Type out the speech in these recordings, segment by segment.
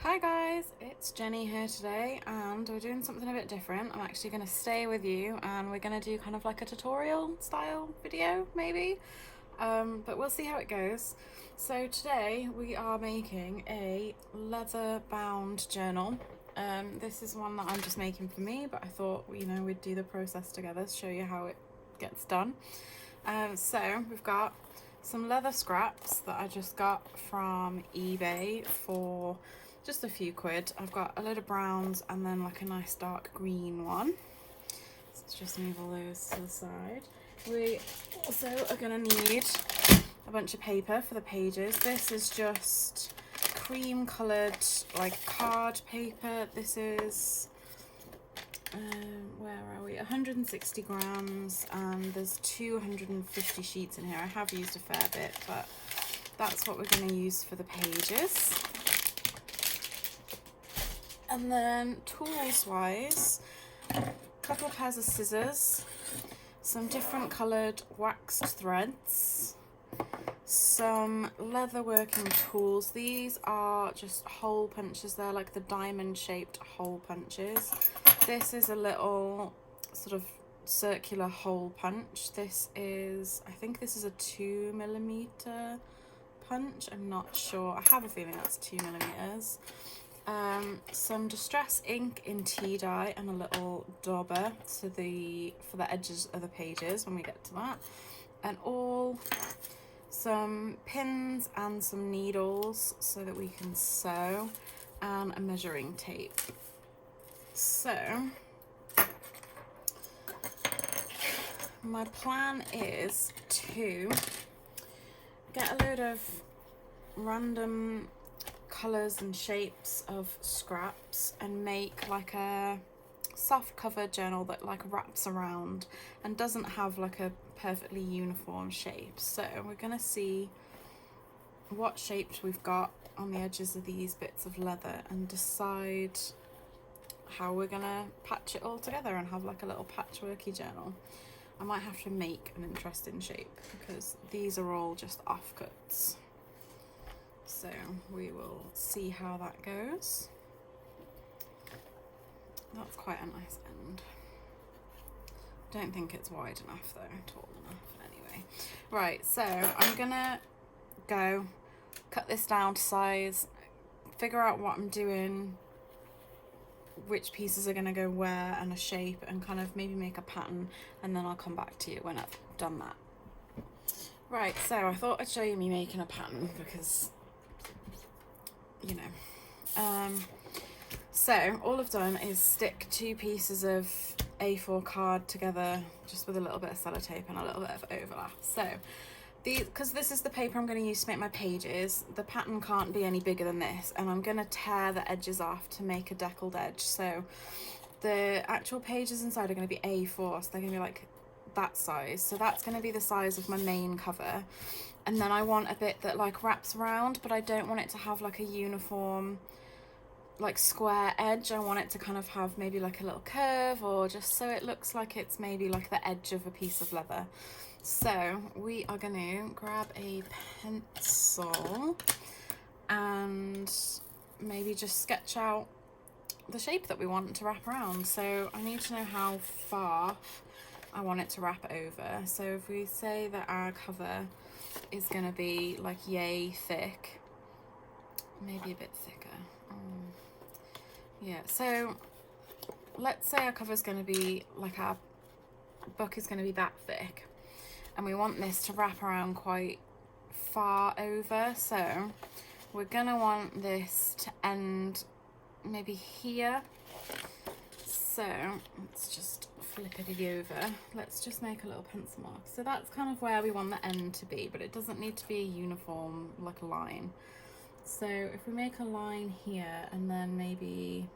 Hi guys, it's Jenny here today and we're doing something a bit different. I'm actually going to stay with you and we're going to do kind of like a tutorial style video maybe, but we'll see how it goes. So today we are making a leather bound journal. This is one that I'm just making for me, but I thought we'd do the process together to show you how it gets done. So we've got some leather scraps that I just got from eBay for just a few quid. I've got a load of browns and then like a nice dark green one. So let's just move all those to the side. We also are going to need a bunch of paper for the pages. This is just cream coloured like card paper. This is where are we, 160 grams, and there's 250 sheets in here. I have used a fair bit, but that's what we're going to use for the pages. And then tools wise, a couple of pairs of scissors, some different coloured waxed threads, some leather working tools. These are just hole punches. They're like the diamond shaped hole punches. This is a little sort of circular hole punch. This is, I think this is a 2mm punch. I'm not sure. I have a feeling that's 2mm. Some distress ink in tea dye and a little dauber for the edges of the pages when we get to that, and some pins and some needles so that we can sew, and a measuring tape. So my plan is to get a load of random colours and shapes of scraps and make like a soft cover journal that like wraps around and doesn't have like a perfectly uniform shape. So we're gonna see what shapes we've got on the edges of these bits of leather and decide how we're gonna patch it all together and have like a little patchworky journal. I might have to make an interesting shape because these are all just offcuts. So we will see how that goes. That's quite a nice end. Don't think it's wide enough though, tall enough. Anyway, right, so I'm gonna go cut this down to size, figure out what I'm doing, which pieces are gonna go where, and a shape, and kind of maybe make a pattern, and then I'll come back to you when I've done that. Right, so I thought I'd show you me making a pattern because so all I've done is stick 2 pieces of A4 card together just with a little bit of sellotape and a little bit of overlap. So because this is the paper I'm going to use to make my pages, the pattern can't be any bigger than this, and I'm going to tear the edges off to make a deckled edge. So the actual pages inside are going to be A4, so they're going to be like that size. So that's going to be the size of my main cover. And then I want a bit that like wraps around, but I don't want it to have like a uniform like square edge. I want it to kind of have maybe like a little curve, or just so it looks like it's maybe like the edge of a piece of leather. So we are going to grab a pencil and maybe just sketch out the shape that we want to wrap around. So I need to know how far I want it to wrap over. So if we say that our cover is going to be like yay thick, maybe a bit thicker. Yeah, so let's say our cover is going to be like, our book is going to be that thick, and we want this to wrap around quite far over. So we're going to want this to end maybe here. So let's just flip it over. Let's just make a little pencil mark. So that's kind of where we want the end to be, but it doesn't need to be a uniform like a line. So if we make a line here and then maybe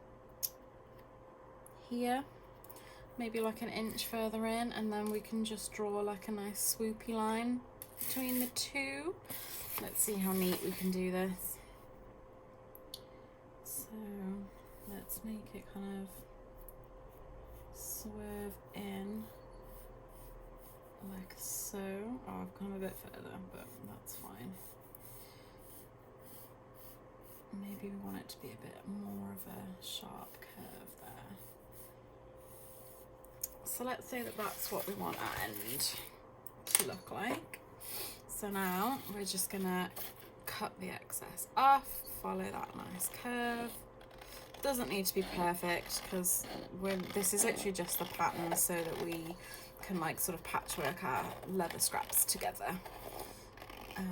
here, maybe like an inch further in, and then we can just draw like a nice swoopy line between the two. Let's see how neat we can do this. So let's make it kind of swerve in like so. Oh, I've gone a bit further, but that's fine. maybe we want it to be a bit more of a sharp curve there. So let's say that that's what we want our end to look like. So now we're just gonna cut the excess off, follow that nice curve. Doesn't need to be perfect because this is literally just the pattern so that we can like sort of patchwork our leather scraps together. I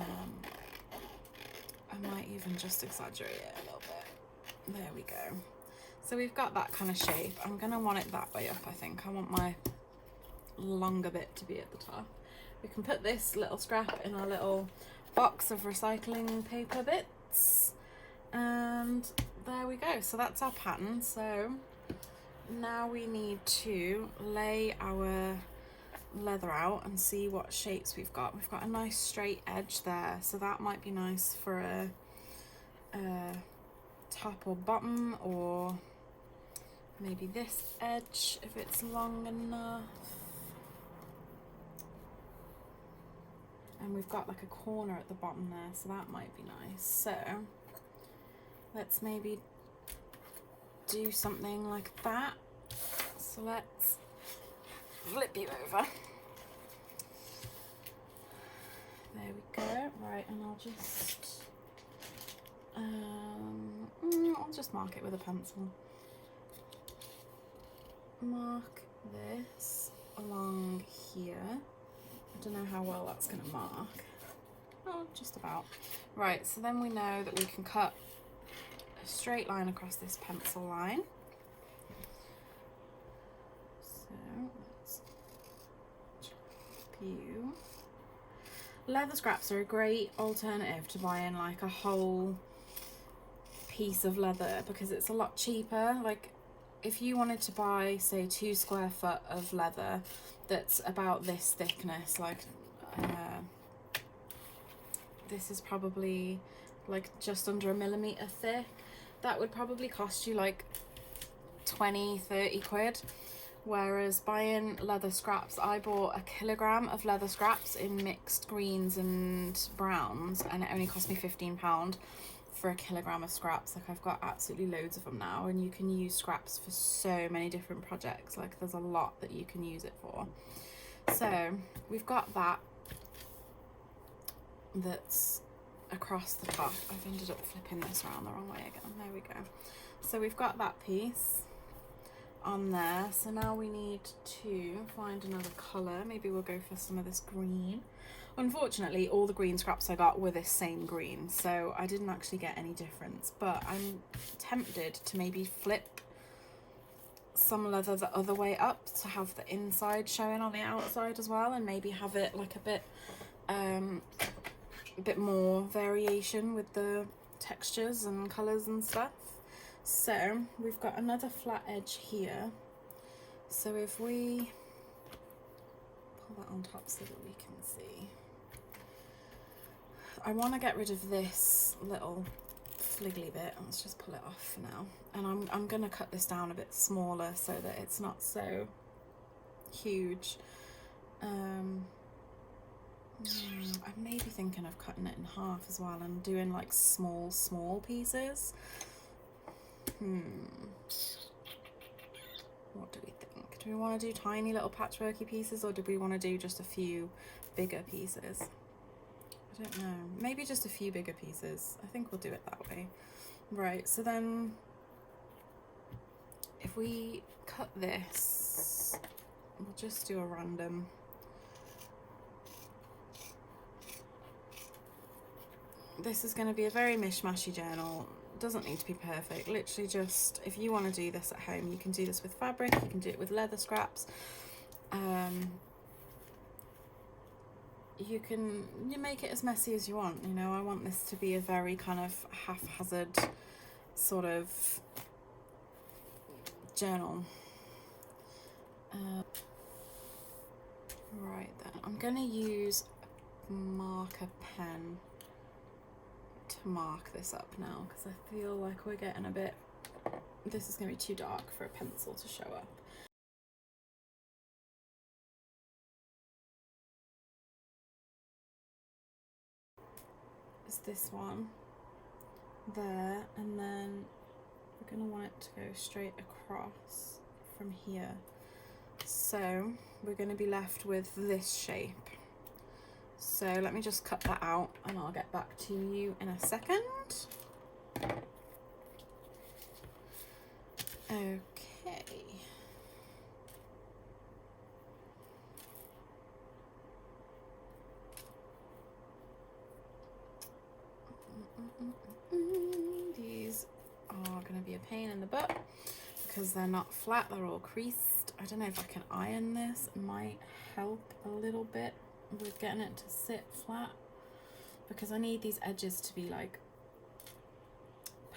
might even just exaggerate it a little bit. There we go. So we've got that kind of shape. I'm gonna want it that way up, I think. I want my longer bit to be at the top. We can put this little scrap in our little box of recycling paper bits. And there we go. So that's our pattern. So now we need to lay our leather out and see what shapes we've got. We've got a nice straight edge there, so that might be nice for a top or bottom, or maybe this edge if it's long enough. And we've got like a corner at the bottom there, so that might be nice. So let's maybe do something like that. So let's flip you over. There we go. Right, and I'll just mark it with a pencil. Mark this along here. I don't know how well that's going to mark. Oh, just about. Right, so then we know that we can cut a straight line across this pencil line. So let's view. Leather scraps are a great alternative to buying like a whole piece of leather because it's a lot cheaper. Like if you wanted to buy say 2 square foot of leather that's about this thickness, like this is probably like just under a millimeter thick, that would probably cost you like 20-30 quid. Whereas buying leather scraps, I bought 1 kilogram of leather scraps in mixed greens and browns, and it only cost me £15 for 1 kilogram of scraps. Like I've got absolutely loads of them now, and you can use scraps for so many different projects. Like there's a lot that you can use it for. So we've got that's across the top. I've ended up flipping this around the wrong way again. There we go. So we've got that piece on there. So now we need to find another colour. Maybe we'll go for some of this green. Unfortunately, all the green scraps I got were this same green, so I didn't actually get any difference, but I'm tempted to maybe flip some leather the other way up to have the inside showing on the outside as well, and maybe have it like a bit more variation with the textures and colours and stuff. So we've got another flat edge here, so if we pull that on top so that we can see, I want to get rid of this little fliggly bit. Let's just pull it off for now, and I'm going to cut this down a bit smaller so that it's not so huge. I'm maybe thinking of cutting it in half as well and doing like small pieces. What do we think? Do we want to do tiny little patchworky pieces, or do we want to do just a few bigger pieces? I don't know. Maybe just a few bigger pieces. I think we'll do it that way. Right, so then if we cut this, we'll just do a random. This is going to be a very mishmashy journal. Doesn't need to be perfect. Literally just, if you want to do this at home, you can do this with fabric, you can do it with leather scraps. You make it as messy as you want, you know. I want this to be a very kind of haphazard sort of journal. Right then, I'm going to use a marker pen to mark this up now, because I feel like we're getting a bit, this is going to be too dark for a pencil to show up. Is this one. there, and then we're going to want it to go straight across from here. So we're going to be left with this shape. So let me just cut that out and I'll get back to you in a second. Okay. These are going to be a pain in the butt because they're not flat, they're all creased. I don't know if I can iron this. It might help a little bit with getting it to sit flat, because I need these edges to be like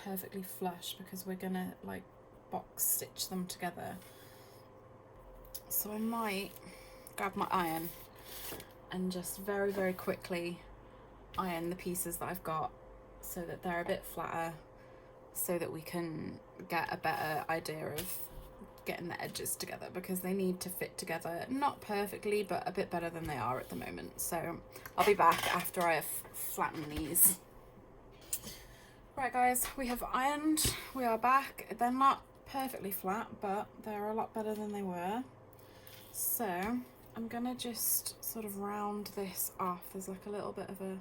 perfectly flush, because we're gonna like box stitch them together. So I might grab my iron and just very, very quickly iron the pieces that I've got so that they're a bit flatter, so that we can get a better idea of getting the edges together, because they need to fit together, not perfectly, but a bit better than they are at the moment. So I'll be back after I have flattened these. Right guys, we have ironed, we are back. They're not perfectly flat, but they're a lot better than they were. So I'm gonna just sort of round this off. There's like a little bit of a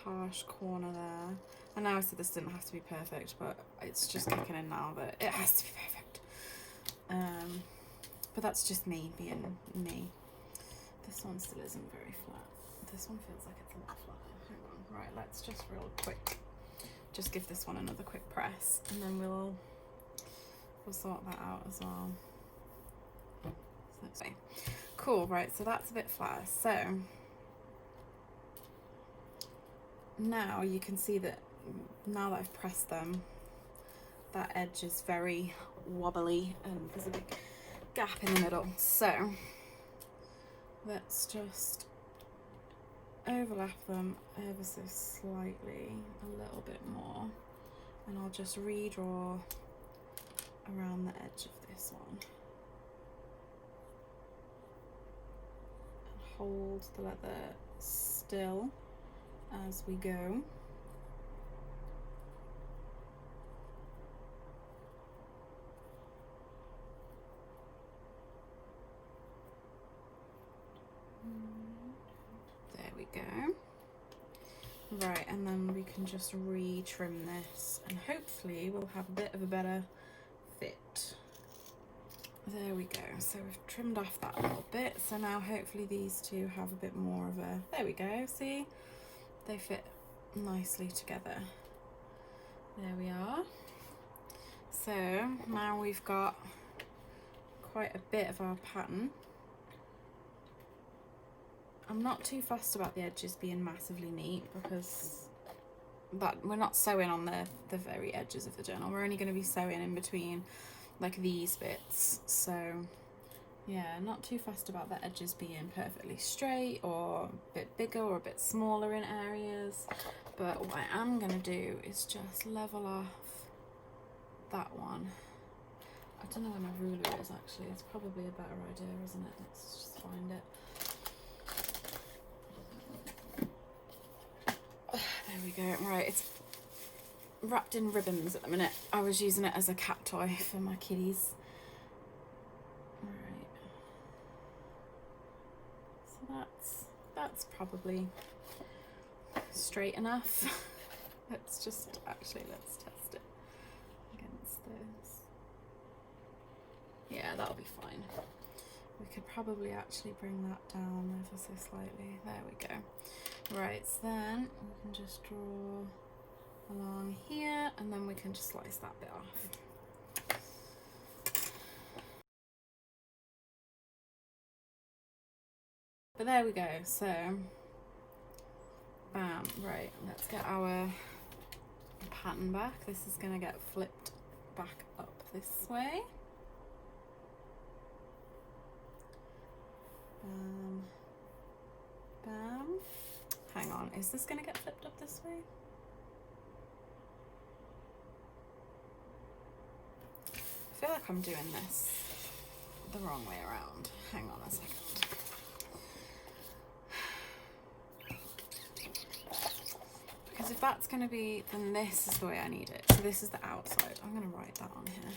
harsh corner there. I know I said this didn't have to be perfect, but it's just kicking in now that it has to be perfect. But that's just me being me. This one still isn't very flat. This one feels like it's a lot flatter. Hang on. Right, let's just real quick just give this one another quick press, and then we'll sort that out as well. So, cool, right, so that's a bit flatter. So now you can see that now that I've pressed them, that edge is very wobbly and there's a big gap in the middle. So let's just overlap them ever so slightly, a little bit more, and I'll just redraw around the edge of this one and hold the leather still as we go. There we go. Right, and then we can just re-trim this and hopefully we'll have a bit of a better fit. There we go. So we've trimmed off that little bit. So now hopefully these two have a bit more of a, there we go, see? They fit nicely together. There we are. So now we've got quite a bit of our pattern. I'm not too fussed about the edges being massively neat, because we're not sewing on the very edges of the journal. We're only going to be sewing in between like these bits. So yeah, not too fussed about the edges being perfectly straight or a bit bigger or a bit smaller in areas. But what I am going to do is just level off that one. I don't know where my ruler is actually. It's probably a better idea, isn't it? Let's just find it. There we go. Right, it's wrapped in ribbons at the minute. I was using it as a cat toy for my kitties. Right. So that's probably straight enough. let's test it against this. Yeah, that'll be fine. We could probably actually bring that down ever so slightly. There we go. Right, so then we can just draw along here and then we can just slice that bit off. But there we go, so bam. Right, let's get our pattern back. This is going to get flipped back up this way. Bam, bam. Hang on, is this going to get flipped up this way? I feel like I'm doing this the wrong way around. Hang on a second. Because if that's going to be, then this is the way I need it. So this is the outside. I'm going to write that on here.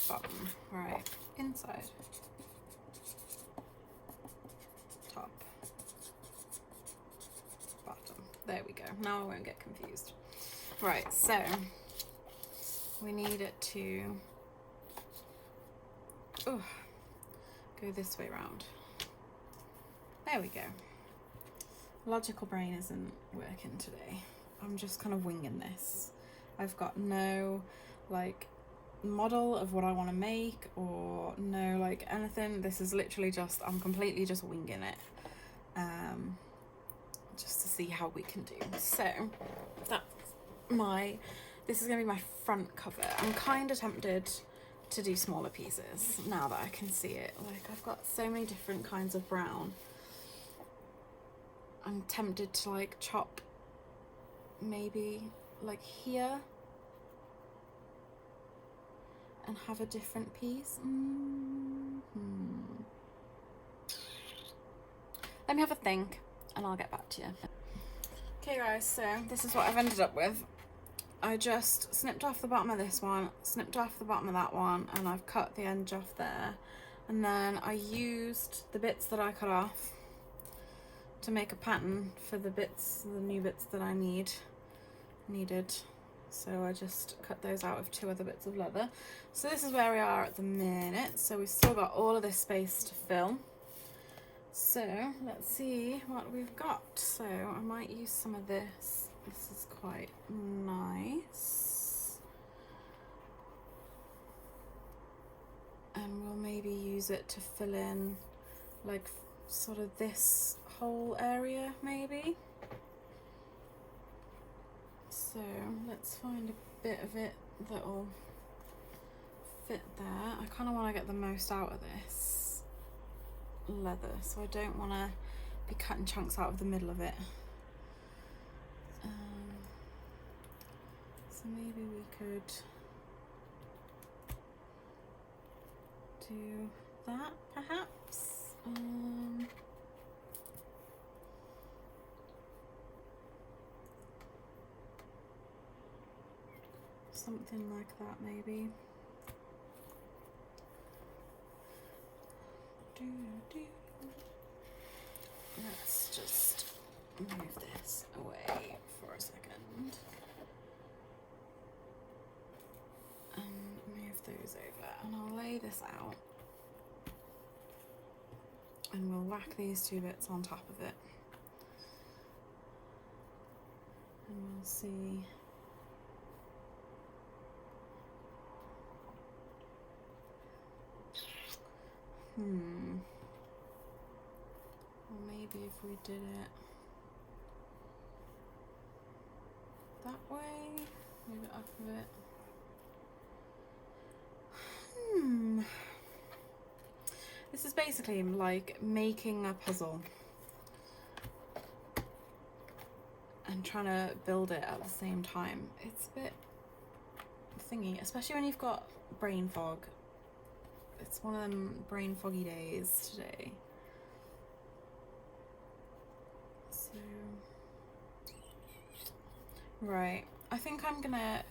Bottom, right, inside, top, bottom. There we go. Now I won't get confused. Right, so we need it to go this way round. There we go. Logical brain isn't working today. I'm just kind of winging this. I've got no like model of what I want to make or no like anything. This is literally just, I'm completely just winging it, just to see how we can do. So this is gonna be my front cover. I'm kind of tempted to do smaller pieces now that I can see it. Like, I've got so many different kinds of brown. I'm tempted to like chop maybe like here and have a different piece. Let me have a think and I'll get back to you. Okay guys, so this is what I've ended up with. I just snipped off the bottom of this one, snipped off the bottom of that one, and I've cut the edge off there. And then I used the bits that I cut off to make a pattern for the new bits that I needed. So I just cut those out of 2 other bits of leather. So this is where we are at the minute. So we've still got all of this space to fill. So let's see what we've got. So I might use some of this. This is quite nice. And we'll maybe use it to fill in like sort of this whole area maybe. So let's find a bit of it that'll fit there. I kind of want to get the most out of this leather, so I don't want to be cutting chunks out of the middle of it. So maybe we could do that perhaps. Something like that maybe. Let's just move this away for a second and move those over, and I'll lay this out and we'll whack these 2 bits on top of it and we'll see. Or maybe if we did it that way, move it up a bit. This is basically like making a puzzle and trying to build it at the same time. It's a bit thingy, especially when you've got brain fog. It's one of them brain foggy days today. So, right, I think I'm gonna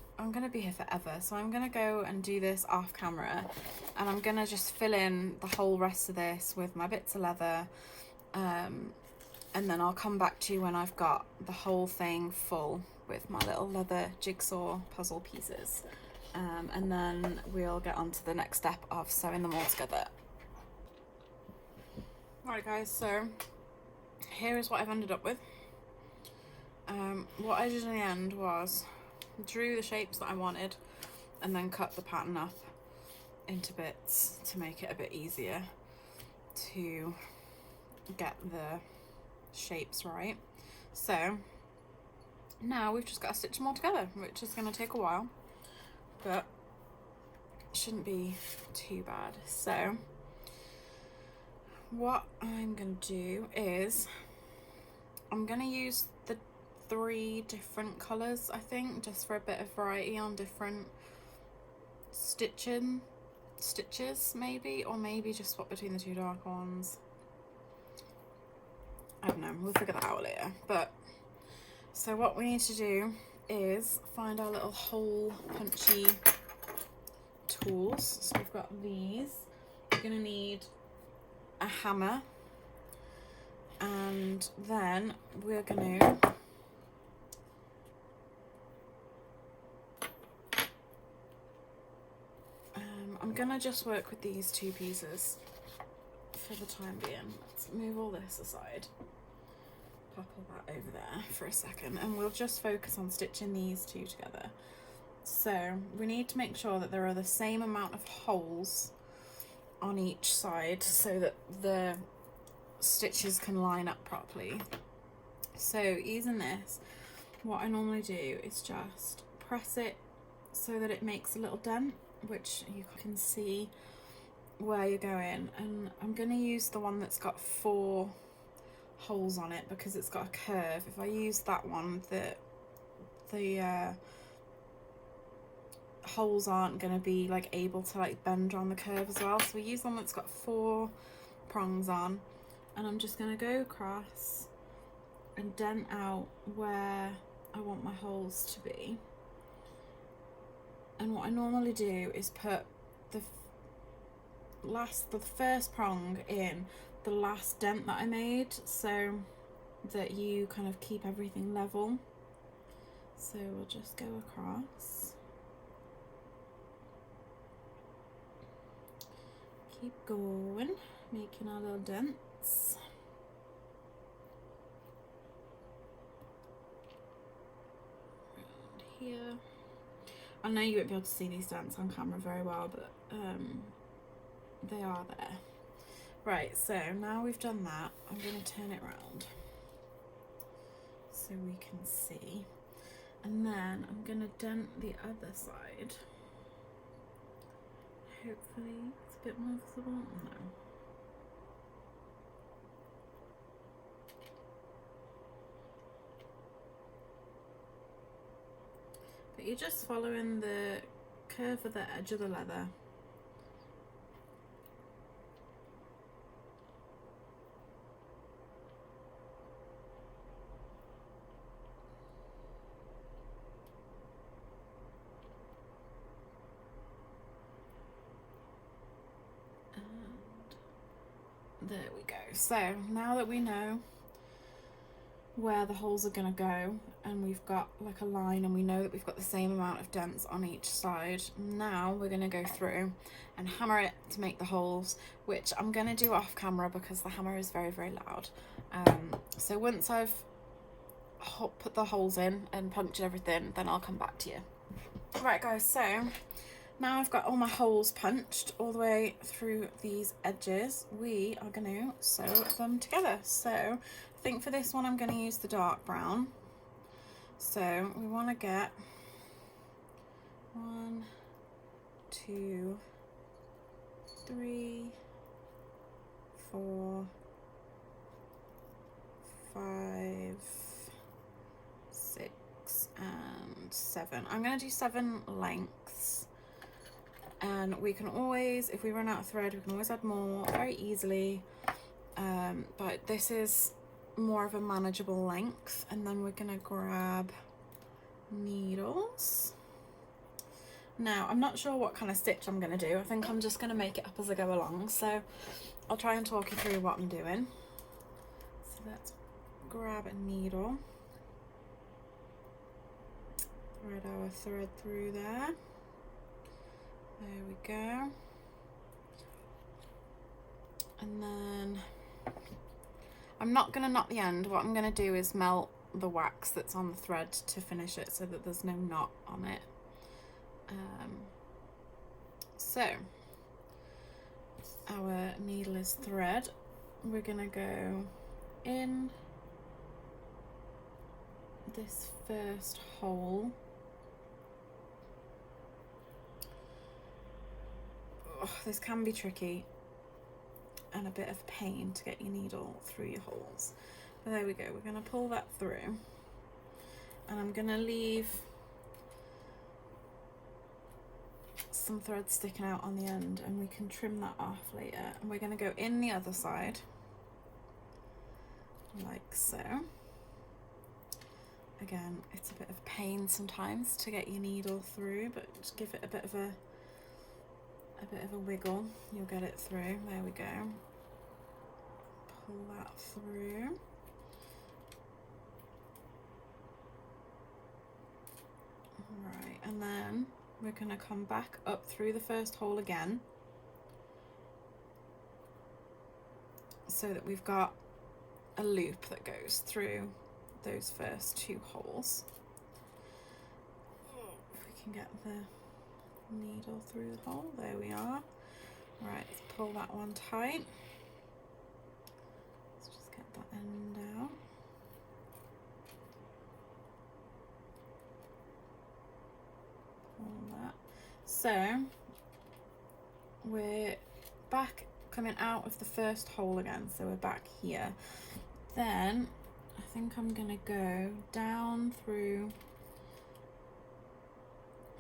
be here forever, so I'm gonna go and do this off camera, and I'm gonna just fill in the whole rest of this with my bits of leather, and then I'll come back to you when I've got the whole thing full with my little leather jigsaw puzzle pieces. And then we'll get on to the next step of sewing them all together. Alright guys, so here is what I've ended up with. What I did in the end was drew the shapes that I wanted and then cut the pattern up into bits to make it a bit easier to get the shapes right. So now we've just got to stitch them all together, which is going to take a while, but shouldn't be too bad. So what I'm going to do is I'm going to use the 3 different colours, I think, just for a bit of variety on different stitching stitches maybe, or maybe just swap between the two dark ones. I don't know, we'll figure that out later. But so what we need to do is find our little hole punchy tools. So we've got these. We're gonna need a hammer, and then we're gonna I'm gonna just work with these two pieces for the time being. Let's move all this aside, pop all that over there for a second, and we'll just focus on stitching these two together. So we need to make sure that there are the same amount of holes on each side so that the stitches can line up properly. So using this, what I normally do is just press it so that it makes a little dent, which you can see where you're going, and I'm going to use the one that's got 4 holes on it because it's got a curve. If I use that one, the holes aren't going to be like able to like bend around the curve as well, so we use one that's got 4 prongs on, and I'm just going to go across and dent out where I want my holes to be. And what I normally do is put the first prong in the last dent that I made, so that you kind of keep everything level. So we'll just go across, keep going, making our little dents. Around here. I know you won't be able to see these dents on camera very well, but they are there. Right, so now we've done that, I'm going to turn it around so we can see. And then I'm going to dent the other side. Hopefully it's a bit more visible. No. But you're just following the curve of the edge of the leather. And there we go. So now that we know where the holes are going to go, and we've got like a line, and we know that we've got the same amount of dents on each side, now we're going to go through and hammer it to make the holes, which I'm going to do off camera because the hammer is very, very loud. So once I've put the holes in and punched everything, then I'll come back to you. Right guys, so now I've got all my holes punched all the way through these edges. We are going to sew them together. So I think for this one I'm going to use the dark brown. So we want to get 1, 2, 3, 4, 5, 6 and 7. I'm going to do 7 lengths, and we can always, if we run out of thread, we can always add more very easily, but this is more of a manageable length. And then we're going to grab needles. Now I'm not sure what kind of stitch I'm going to do. I think I'm just going to make it up as I go along, so I'll try and talk you through what I'm doing. So let's grab a needle, thread our thread through there. There we go. And then I'm not going to knot the end. What I'm going to do is melt the wax that's on the thread to finish it so that there's no knot on it. So our needle is thread. We're going to go in this first hole. Oh, this can be tricky and a bit of pain to get your needle through your holes, but there we go. We're going to pull that through, and I'm going to leave some thread sticking out on the end, and we can trim that off later. And we're going to go in the other side like so. Again, it's a bit of pain sometimes to get your needle through, but just give it a bit of a wiggle, you'll get it through. There we go. Pull that through. Right, and then we're going to come back up through the first hole again, so that we've got a loop that goes through those first two holes. If we can get the needle through the hole, there we are. Right, let's pull that one tight. Let's just get that end out. Pull that. So we're back, coming out of the first hole again, so we're back here. Then I think I'm gonna go down through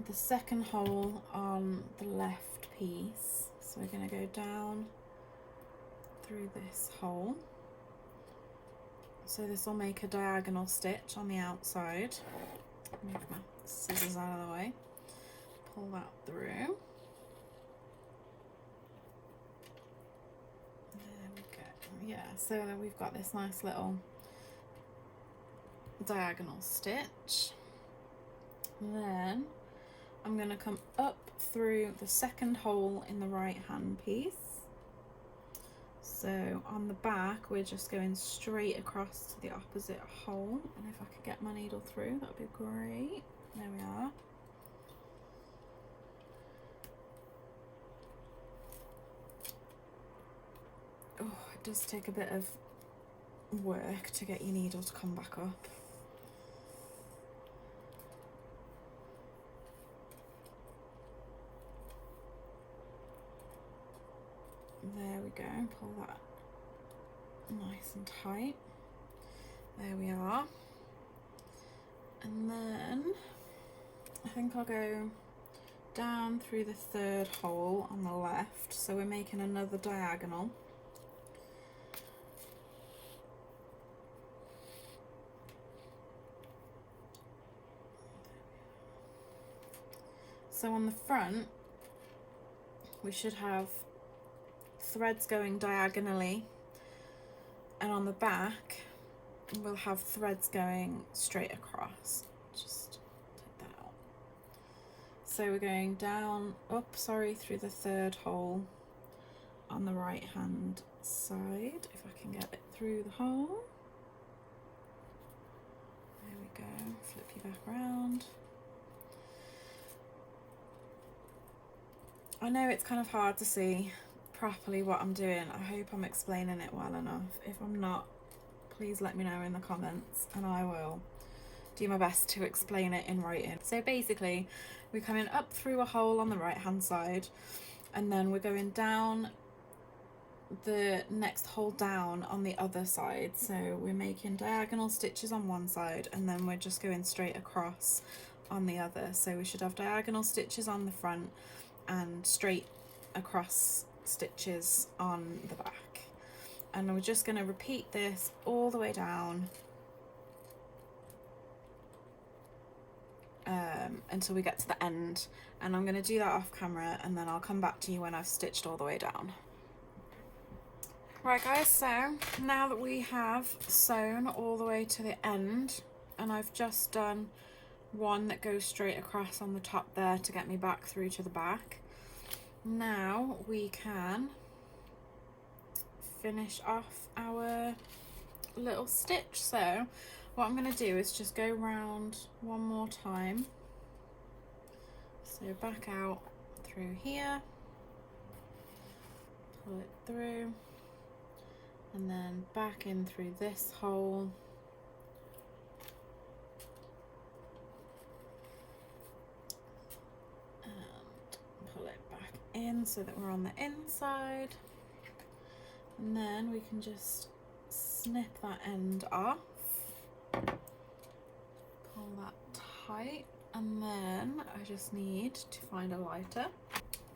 the second hole on the left piece. So we're going to go down through this hole. So this will make a diagonal stitch on the outside. Move my scissors out of the way. Pull that through. There we go. Yeah, so then we've got this nice little diagonal stitch. Then I'm going to come up through the second hole in the right hand piece. So on the back we're just going straight across to the opposite hole, and if I could get my needle through, that would be great. There we are. Oh, it does take a bit of work to get your needle to come back up. There we go, pull that nice and tight. There we are. And then I think I'll go down through the third hole on the left. So we're making another diagonal. So on the front, we should have threads going diagonally, and on the back we'll have threads going straight across. Just take that out. So we're going down, through the third hole on the right hand side, if I can get it through the hole. There we go, flip you back around. I know it's kind of hard to see properly what I'm doing. I hope I'm explaining it well enough. If I'm not, please let me know in the comments and I will do my best to explain it in writing. So basically we're coming up through a hole on the right hand side, and then we're going down the next hole down on the other side. So we're making diagonal stitches on one side, and then we're just going straight across on the other. So we should have diagonal stitches on the front and straight across stitches on the back, and we're just going to repeat this all the way down until we get to the end, and I'm going to do that off camera, and then I'll come back to you when I've stitched all the way down. Right guys, so now that we have sewn all the way to the end, and I've just done one that goes straight across on the top there to get me back through to the back, now we can finish off our little stitch. So what I'm going to do is just go round one more time. So back out through here, pull it through, and then back in through this hole, in so that we're on the inside, and then we can just snip that end off, pull that tight, and then I just need to find a lighter.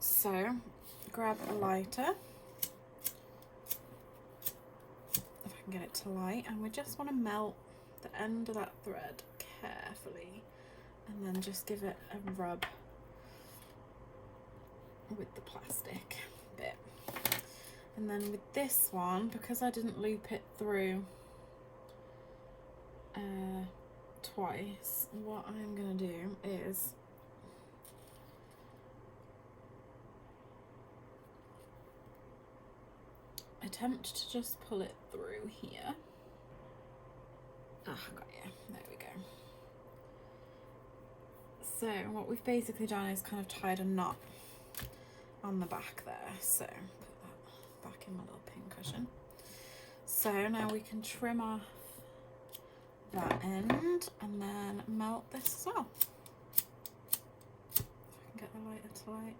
So grab a lighter, if I can get it to light, and we just want to melt the end of that thread carefully, and then just give it a rub with the plastic bit. And then with this one, because I didn't loop it through twice, what I'm gonna do is attempt to just pull it through here. Ah, got you. There we go. So what we've basically done is kind of tied a knot on the back there. So put that back in my little pin cushion. So now we can trim off that end and then melt this as well. If I can get the lighter to light.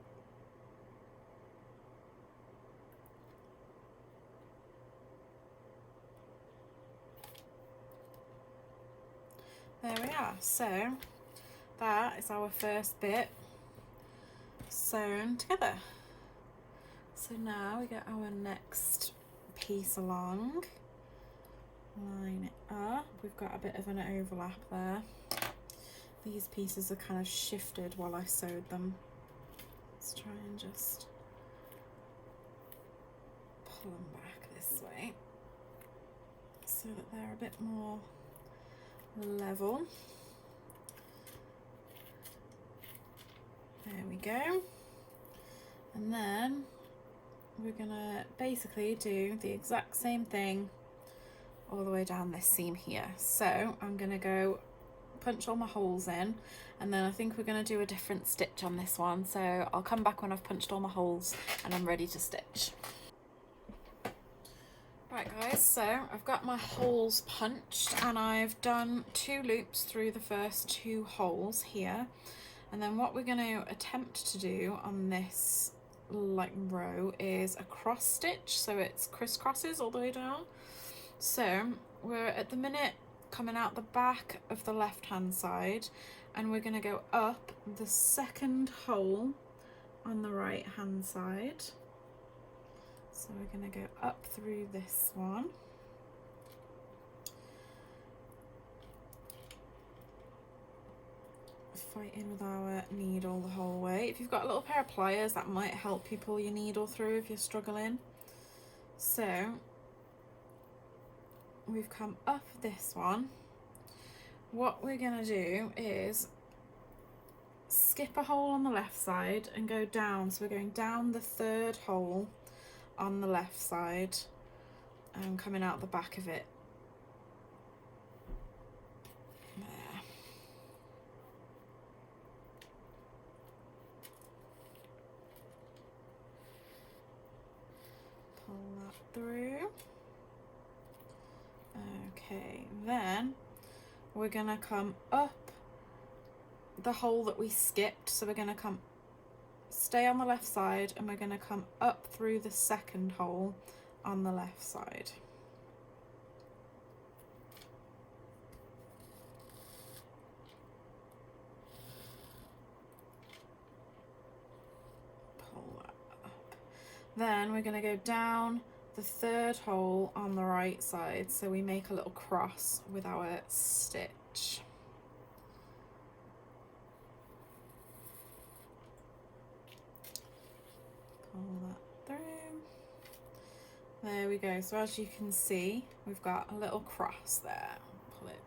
There we are. So that is our first bit sewn together. So now we get our next piece along, line it up. We've got a bit of an overlap there. These pieces are kind of shifted while I sewed them. Let's try and just pull them back this way so that they're a bit more level. There we go. And then we're gonna basically do the exact same thing all the way down this seam here. So I'm gonna go punch all my holes in, and then I think we're gonna do a different stitch on this one. So I'll come back when I've punched all my holes and I'm ready to stitch. Right guys, so I've got my holes punched and I've done 2 loops through the first 2 holes here. And then what we're going to attempt to do on this like row is a cross stitch, so it's crisscrosses all the way down. So we're at the minute coming out the back of the left hand side, and we're going to go up the second hole on the right hand side. So we're going to go up through this one. Fighting with our needle the whole way. If you've got a little pair of pliers, that might help you pull your needle through if you're struggling. So we've come up this one. What we're going to do is skip a hole on the left side and go down. So we're going down the 3rd hole on the left side and coming out the back of it. There. Pull that through. Okay, then we're gonna come up the hole that we skipped. So we're gonna stay on the left side and we're gonna come up through the 2nd hole on the left side. Pull that up. Then we're gonna go down the 3rd hole on the right side, so we make a little cross with our stitch. Pull that through. There we go. So as you can see, we've got a little cross there. Pull it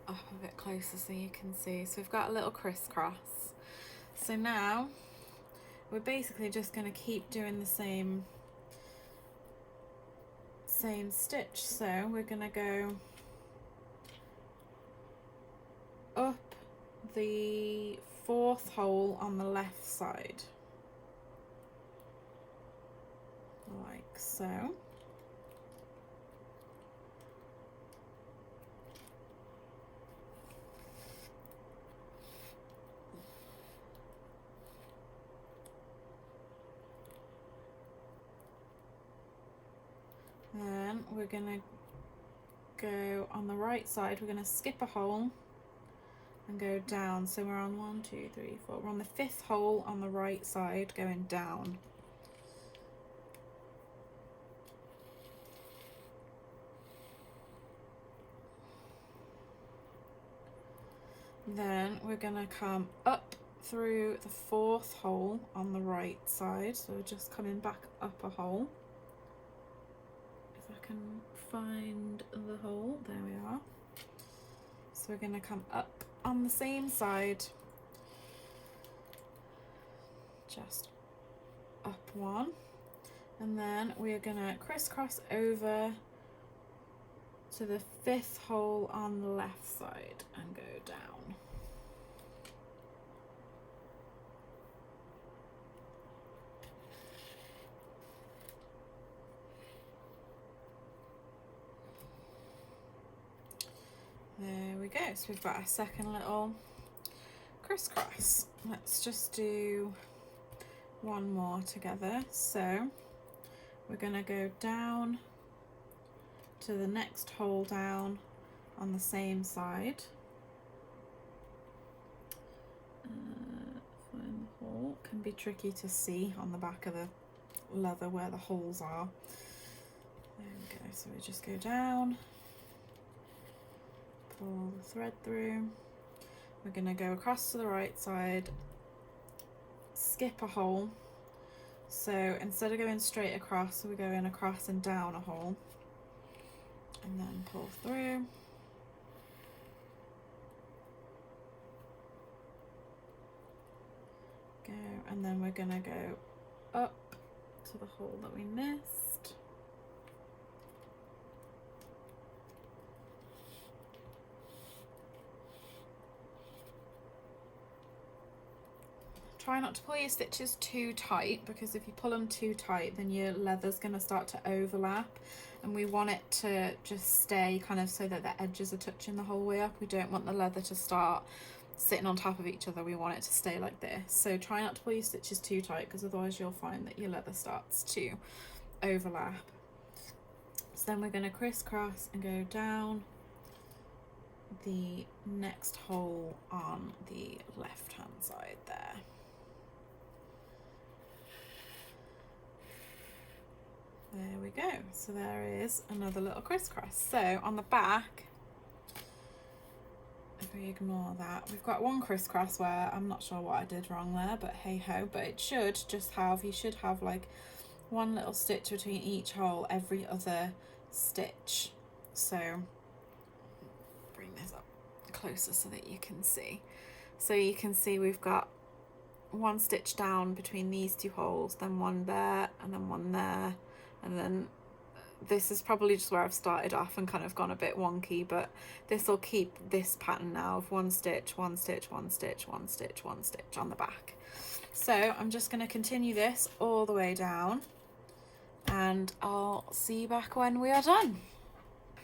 up a bit closer so you can see. So we've got a little crisscross. So now we're basically just going to keep doing the same stitch. So we're going to go up the 4th hole on the left side, like so. Then we're going to go on the right side, we're going to skip a hole and go down. So we're on 1, 2, 3, 4. We're on the 5th hole on the right side going down. Then we're going to come up through the 4th hole on the right side. So we're just coming back up a hole. If I can find the hole, there we are. So we're going to come up on the same side, just up one, and then we're going to crisscross over to the 5th hole on the left side and go down. There we go. So we've got our second little crisscross. Let's just do one more together. So we're going to go down to the next hole down on the same side. Find the hole. Can be tricky to see on the back of the leather where the holes are. There we go. So we just go down, pull the thread through. We're going to go across to the right side, skip a hole. So instead of going straight across, we're going across and down a hole, and then pull through. Go, and then we're going to go up to the hole that we missed. Try not to pull your stitches too tight, because if you pull them too tight then your leather's going to start to overlap, and we want it to just stay kind of so that the edges are touching the whole way up. We don't want the leather to start sitting on top of each other. We want it to stay like this. So try not to pull your stitches too tight, because otherwise you'll find that your leather starts to overlap. So then we're going to crisscross and go down the next hole on the left hand side there. There we go. So there is another little crisscross. So on the back, if we ignore that, we've got one crisscross where I'm not sure what I did wrong there, but hey ho. But it should just have, you should have like one little stitch between each hole every other stitch. So bring this up closer so that you can see. So you can see we've got one stitch down between these two holes, then one there, and then one there. And then this is probably just where I've started off and kind of gone a bit wonky, but this will keep this pattern now of one stitch, one stitch, one stitch, one stitch, one stitch on the back. So I'm just going to continue this all the way down, and I'll see you back when we are done.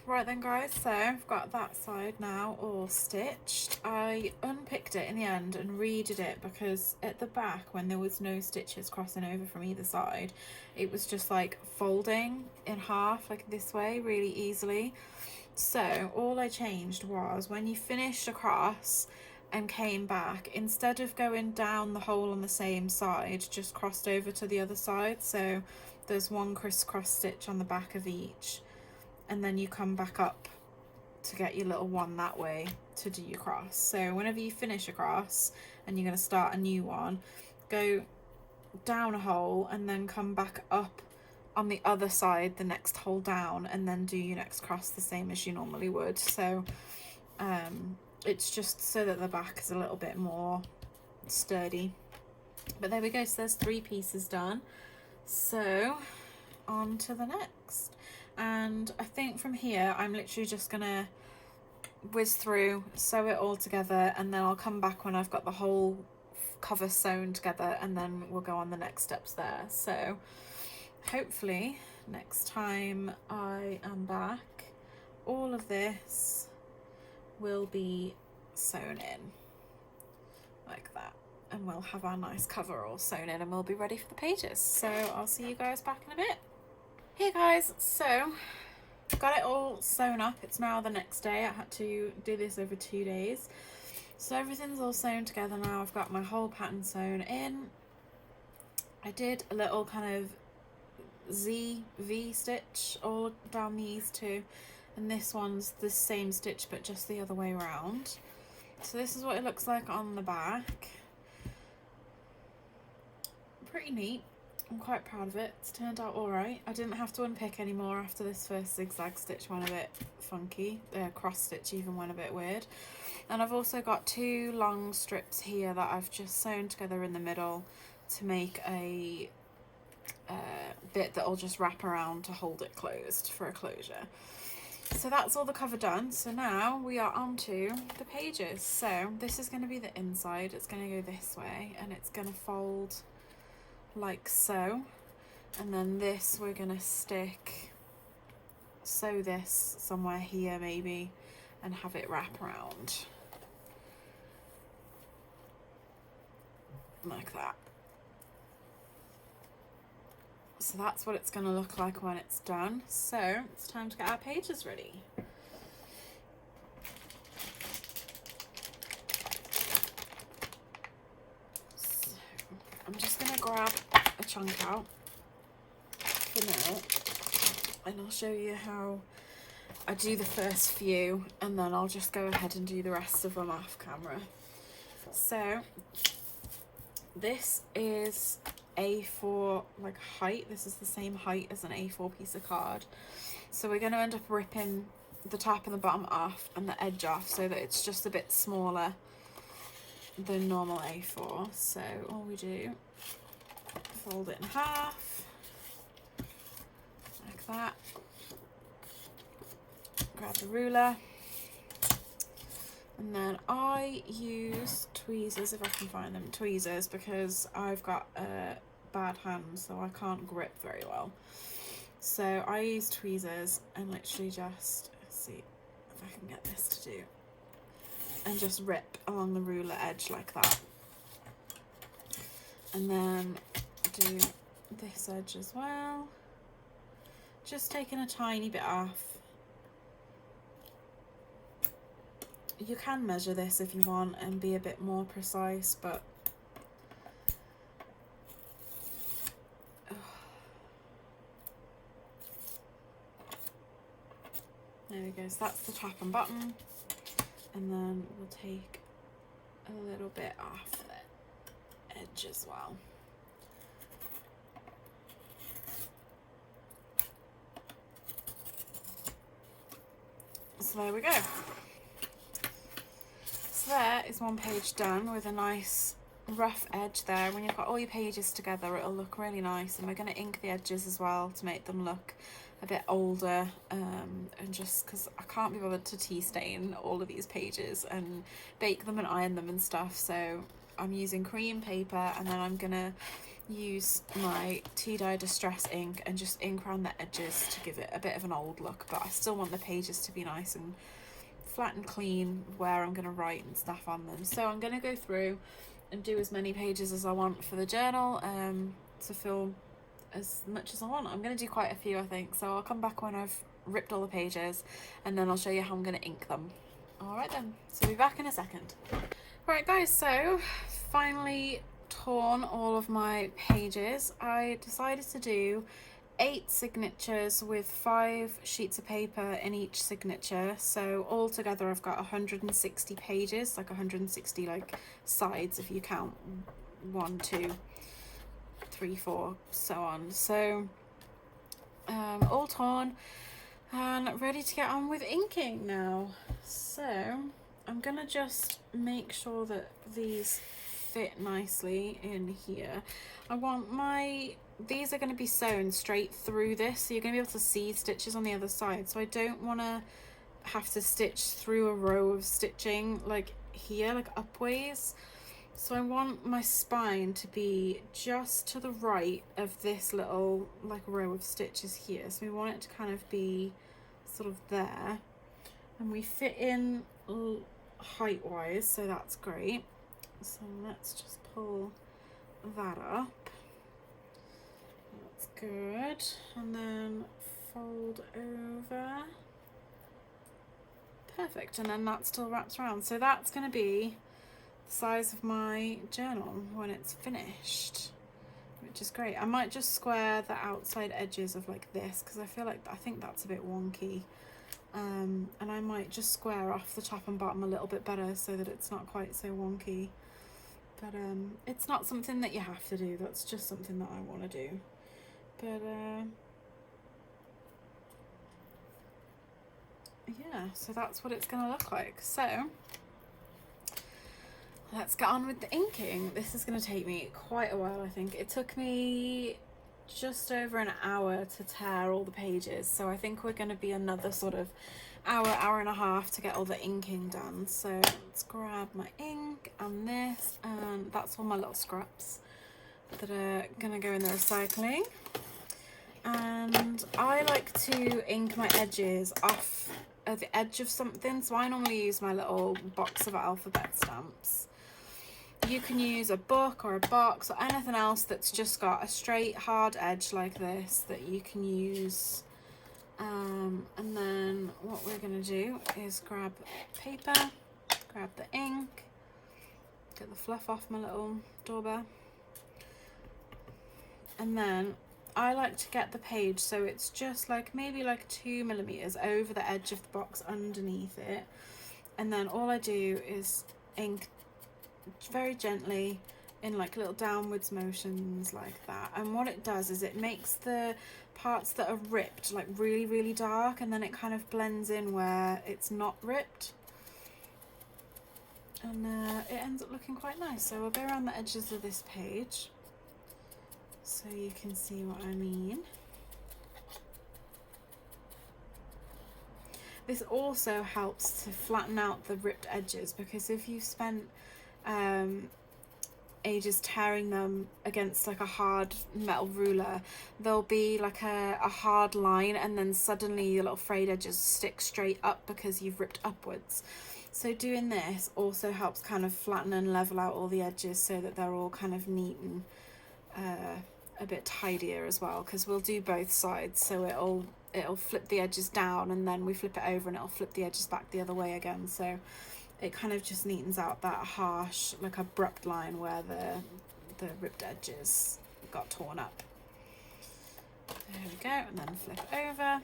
Right then guys, so I've got that side now all stitched. I unpicked it in the end and redid it, because at the back, when there was no stitches crossing over from either side, it was just like folding in half like this way really easily. So all I changed was, when you finished across and came back, instead of going down the hole on the same side, just crossed over to the other side. So there's one crisscross stitch on the back of each, and then you come back up to get your little one that way to do your cross. So whenever you finish a cross and you're going to start a new one, go down a hole and then come back up on the other side, the next hole down, and then do your next cross the same as you normally would. So it's just so that the back is a little bit more sturdy. But there we go. So there's 3 pieces done. So on to the next. And I think from here I'm literally just gonna whiz through, sew it all together, and then I'll come back when I've got the whole cover sewn together, and then we'll go on the next steps there. So hopefully next time I am back, all of this will be sewn in like that, and we'll have our nice cover all sewn in, and we'll be ready for the pages. So I'll see you guys back in a bit. Hey guys, so got it all sewn up. It's now the next day. I had to do this over 2 days. So everything's all sewn together now. I've got my whole pattern sewn in. I did a little kind of V stitch all down these two, and this one's the same stitch but just the other way around. So this is what it looks like on the back. Pretty neat. I'm quite proud of it. It's turned out alright. I didn't have to unpick anymore after this first zigzag stitch went a bit funky. The cross stitch even went a bit weird. And I've also got two long strips here that I've just sewn together in the middle to make a bit that will just wrap around to hold it closed for a closure. So that's all the cover done. So now we are on to the pages. So this is going to be the inside. It's going to go this way and it's going to fold like so. And then this we're going to sew this somewhere here maybe and have it wrap around. Like that. So that's what it's going to look like when it's done. So it's time to get our pages ready. So I'm just going to grab a chunk out for now and I'll show you how I do the first few and then I'll just go ahead and do the rest of them off camera. So this is A4 like height. This is the same height as an A4 piece of card. So we're going to end up ripping the top and the bottom off and the edge off so that it's just a bit smaller than normal A4. So all we do, fold it in half like that. Grab the ruler. And then I use tweezers, if I can find them, tweezers, because I've got a bad hand, so I can't grip very well. So I use tweezers and literally just, let's see if I can get this to do, and just rip along the ruler edge like that. And then do this edge as well. Just taking a tiny bit off. You can measure this if you want and be a bit more precise, but there we go. So that's the top and bottom, and then we'll take a little bit off the edge as well. So there we go. So there is one page done with a nice rough edge there. When you've got all your pages together, it'll look really nice, and we're going to ink the edges as well to make them look a bit older, and just because I can't be bothered to tea stain all of these pages and bake them and iron them and stuff, so I'm using cream paper, and then I'm going to use my tea dye distress ink and just ink around the edges to give it a bit of an old look, but I still want the pages to be nice and flat and clean where I'm going to write and stuff on them. So I'm going to go through and do as many pages as I want for the journal, to fill as much as I want. I'm going to do quite a few, I think, so I'll come back when I've ripped all the pages and then I'll show you how I'm going to ink them. Alright then, so I'll be back in a second. Right guys, so finally torn all of my pages. I decided to do 8 signatures with 5 sheets of paper in each signature, so altogether I've got 160 pages, like 160 like sides if you count 1, 2, 3, 4, so on. So all torn and ready to get on with inking now. So I'm gonna just make sure that these fit nicely in here. I want these are going to be sewn straight through this, so you're going to be able to see stitches on the other side, so I don't want to have to stitch through a row of stitching like here, like upways. So I want my spine to be just to the right of this little like row of stitches here, so we want it to kind of be sort of there, and we fit in height wise, so that's great. So let's just pull that up. That's good. And then fold over. Perfect. And then that still wraps around. So that's going to be the size of my journal when it's finished, which is great. I might just square the outside edges of like this, because I think that's a bit wonky. And I might just square off the top and bottom a little bit better so that it's not quite so wonky. But it's not something that you have to do, that's just something that I want to do. But yeah, so that's what it's going to look like. So let's get on with the inking. This is going to take me quite a while, I think. It took me just over an hour to tear all the pages, so I think we're going to be another sort of hour and a half to get all the inking done. So let's grab my ink and this, and that's all my little scraps that are going to go in the recycling. And I like to ink my edges off at the edge of something, so I normally use my little box of alphabet stamps. You can use a book or a box or anything else that's just got a straight hard edge like this that you can use. And then what we're going to do is grab paper, grab the ink, get the fluff off my little doorbell, and then I like to get the page so it's just like maybe like 2 millimeters over the edge of the box underneath it, and then all I do is ink very gently in like little downwards motions like that. And what it does is it makes the parts that are ripped like really dark, and then it kind of blends in where it's not ripped, and it ends up looking quite nice. So we'll go around the edges of this page so you can see what I mean. This also helps to flatten out the ripped edges, because if you've spent ages tearing them against like a hard metal ruler, there'll be like a hard line, and then suddenly your little frayed edges stick straight up because you've ripped upwards. So doing this also helps kind of flatten and level out all the edges so that they're all kind of neat and a bit tidier as well, because we'll do both sides. So it'll flip the edges down, and then we flip it over and it'll flip the edges back the other way again. So it kind of just neatens out that harsh, like abrupt line where the ripped edges got torn up. There we go, and then flip over.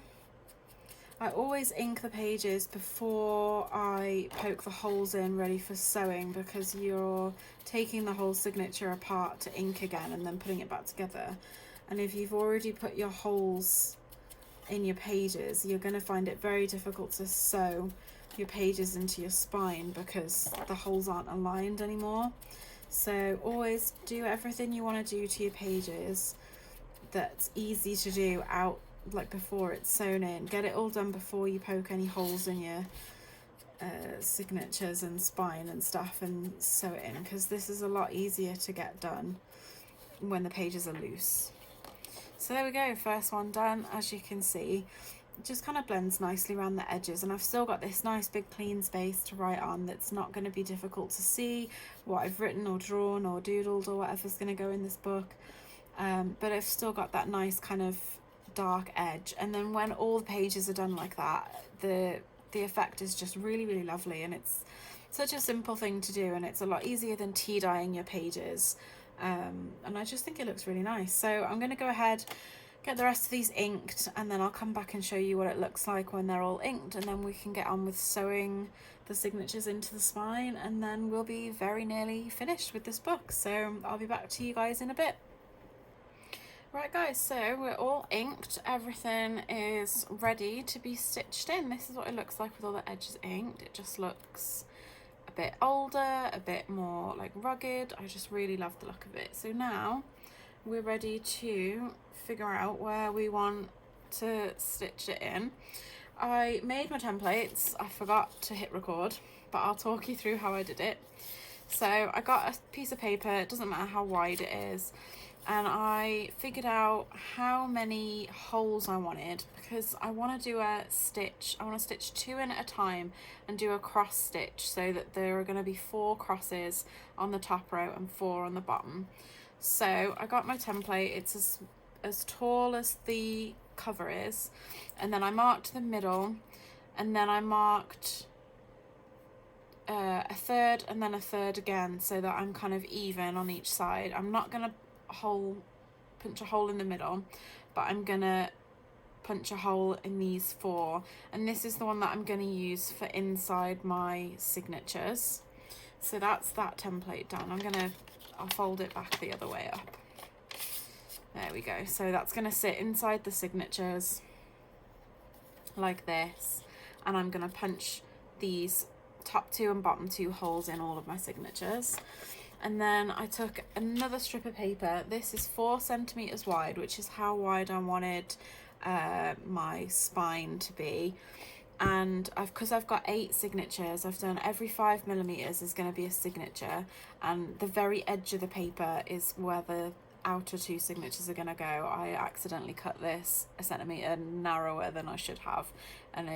I always ink the pages before I poke the holes in ready for sewing, because you're taking the whole signature apart to ink again and then putting it back together. And if you've already put your holes in your pages, you're going to find it very difficult to sew your pages into your spine because the holes aren't aligned anymore. So always do everything you want to do to your pages that's easy to do out, like before it's sewn in. Get it all done before you poke any holes in your signatures and spine and stuff and sew it in, because this is a lot easier to get done when the pages are loose. So there we go, first one done. As you can see, it just kind of blends nicely around the edges, and I've still got this nice big clean space to write on that's not going to be difficult to see what I've written or drawn or doodled or whatever's going to go in this book. But I've still got that nice kind of dark edge, and then when all the pages are done like that, the effect is just really lovely, and it's such a simple thing to do, and it's a lot easier than tea dyeing your pages, and I just think it looks really nice. So I'm going to go ahead, get the rest of these inked, and then I'll come back and show you what it looks like when they're all inked, and then we can get on with sewing the signatures into the spine, and then we'll be very nearly finished with this book. So I'll be back to you guys in a bit. Right guys, so we're all inked, everything is ready to be stitched in. This is what it looks like with all the edges inked. It just looks a bit older, a bit more like rugged. I just really love the look of it. So now we're ready to figure out where we want to stitch it in. I made my templates, I forgot to hit record, but I'll talk you through how I did it. So I got a piece of paper, it doesn't matter how wide it is, and I figured out how many holes I wanted, because I want to do a stitch, I want to stitch 2 in at a time and do a cross stitch, so that there are going to be 4 crosses on the top row and 4 on the bottom. So I got my template, it's as tall as the cover is, and then I marked the middle, and then I marked a third and then a third again, so that I'm kind of even on each side. I'm not gonna punch a hole in the middle, but I'm gonna punch a hole in these 4, and this is the one that I'm going to use for inside my signatures. So that's that template done. I'll fold it back the other way up. There we go. So that's going to sit inside the signatures like this, and I'm going to punch these top 2 and bottom 2 holes in all of my signatures. And then I took another strip of paper. This is 4 centimeters wide, which is how wide I wanted my spine to be. And because I've got 8 signatures, I've done every 5 millimeters is going to be a signature, and the very edge of the paper is where the outer 2 signatures are going to go. I accidentally cut this a centimeter narrower than I should have, and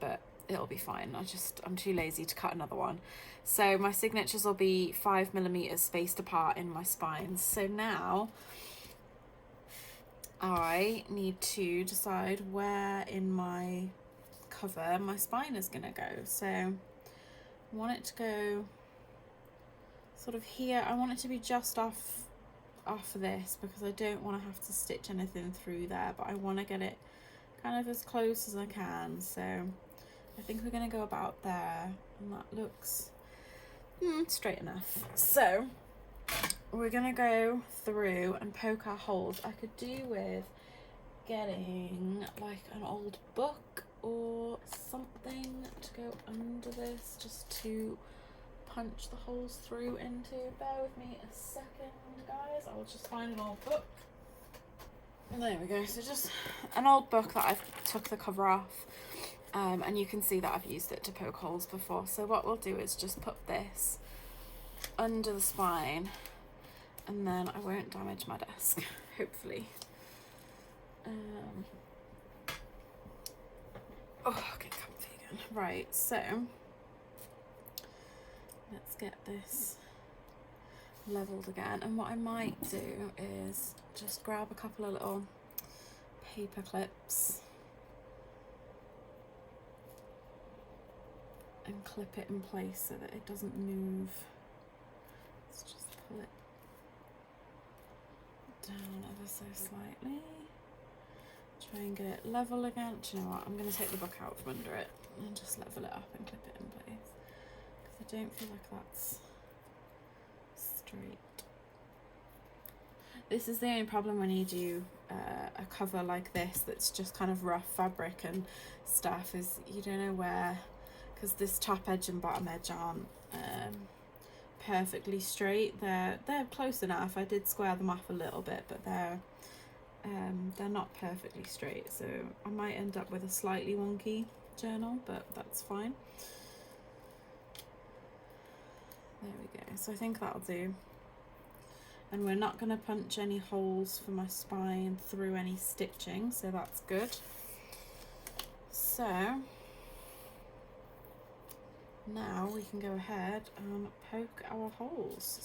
but it'll be fine. I'm too lazy to cut another one. So my signatures will be 5 millimeters spaced apart in my spines. So now I need to decide where in my cover my spine is going to go. So I want it to go sort of here. I want it to be just off this, because I don't want to have to stitch anything through there, but I want to get it kind of as close as I can. So I think we're going to go about there, and that looks straight enough. So we're going to go through and poke our holes. I could do with getting like an old book or something to go under this, just to punch the holes through into. Bear with me a second, guys. I'll just find an old book. And there we go. So just an old book that I've took the cover off, and you can see that I've used it to poke holes before. So what we'll do is just put this under the spine, and then I won't damage my desk, hopefully. Get comfy again. Right, so let's get this leveled again. And what I might do is just grab a couple of little paper clips and clip it in place so that it doesn't move. Let's just pull it down ever so slightly. Try and get it level again. Do you know what? I'm going to take the book out from under it and just level it up and clip it in place, because I don't feel like that's straight. This is the only problem when you do a cover like this that's just kind of rough fabric and stuff, is you don't know where, because this top edge and bottom edge aren't perfectly straight. They're close enough. I did square them off a little bit, but they're not perfectly straight, so I might end up with a slightly wonky journal, but that's fine. There we go. So I think that'll do. And we're not going to punch any holes for my spine through any stitching, so that's good. So now we can go ahead and poke our holes.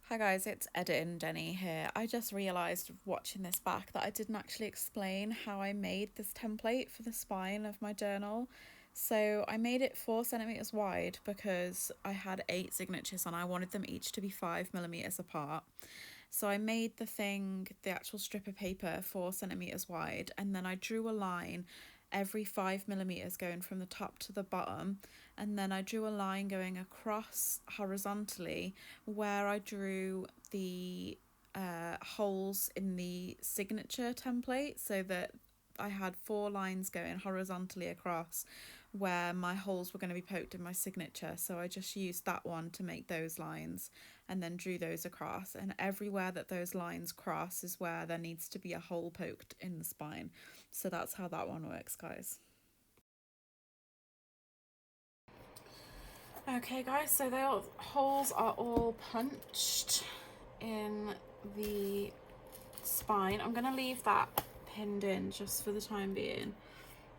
Hi guys, it's Editing Denny here. I just realised watching this back that I didn't actually explain how I made this template for the spine of my journal. So I made it 4 centimeters wide because I had 8 signatures and I wanted them each to be 5 millimeters apart. So I made the actual strip of paper 4 centimeters wide, and then I drew a line every 5 millimeters going from the top to the bottom, and then I drew a line going across horizontally where I drew the holes in the signature template, so that I had 4 lines going horizontally across where my holes were going to be poked in my signature. So I just used that one to make those lines and then drew those across, and everywhere that those lines cross is where there needs to be a hole poked in the spine. So that's how that one works, guys. Okay guys, so the holes are all punched in the spine. I'm going to leave that pinned in just for the time being,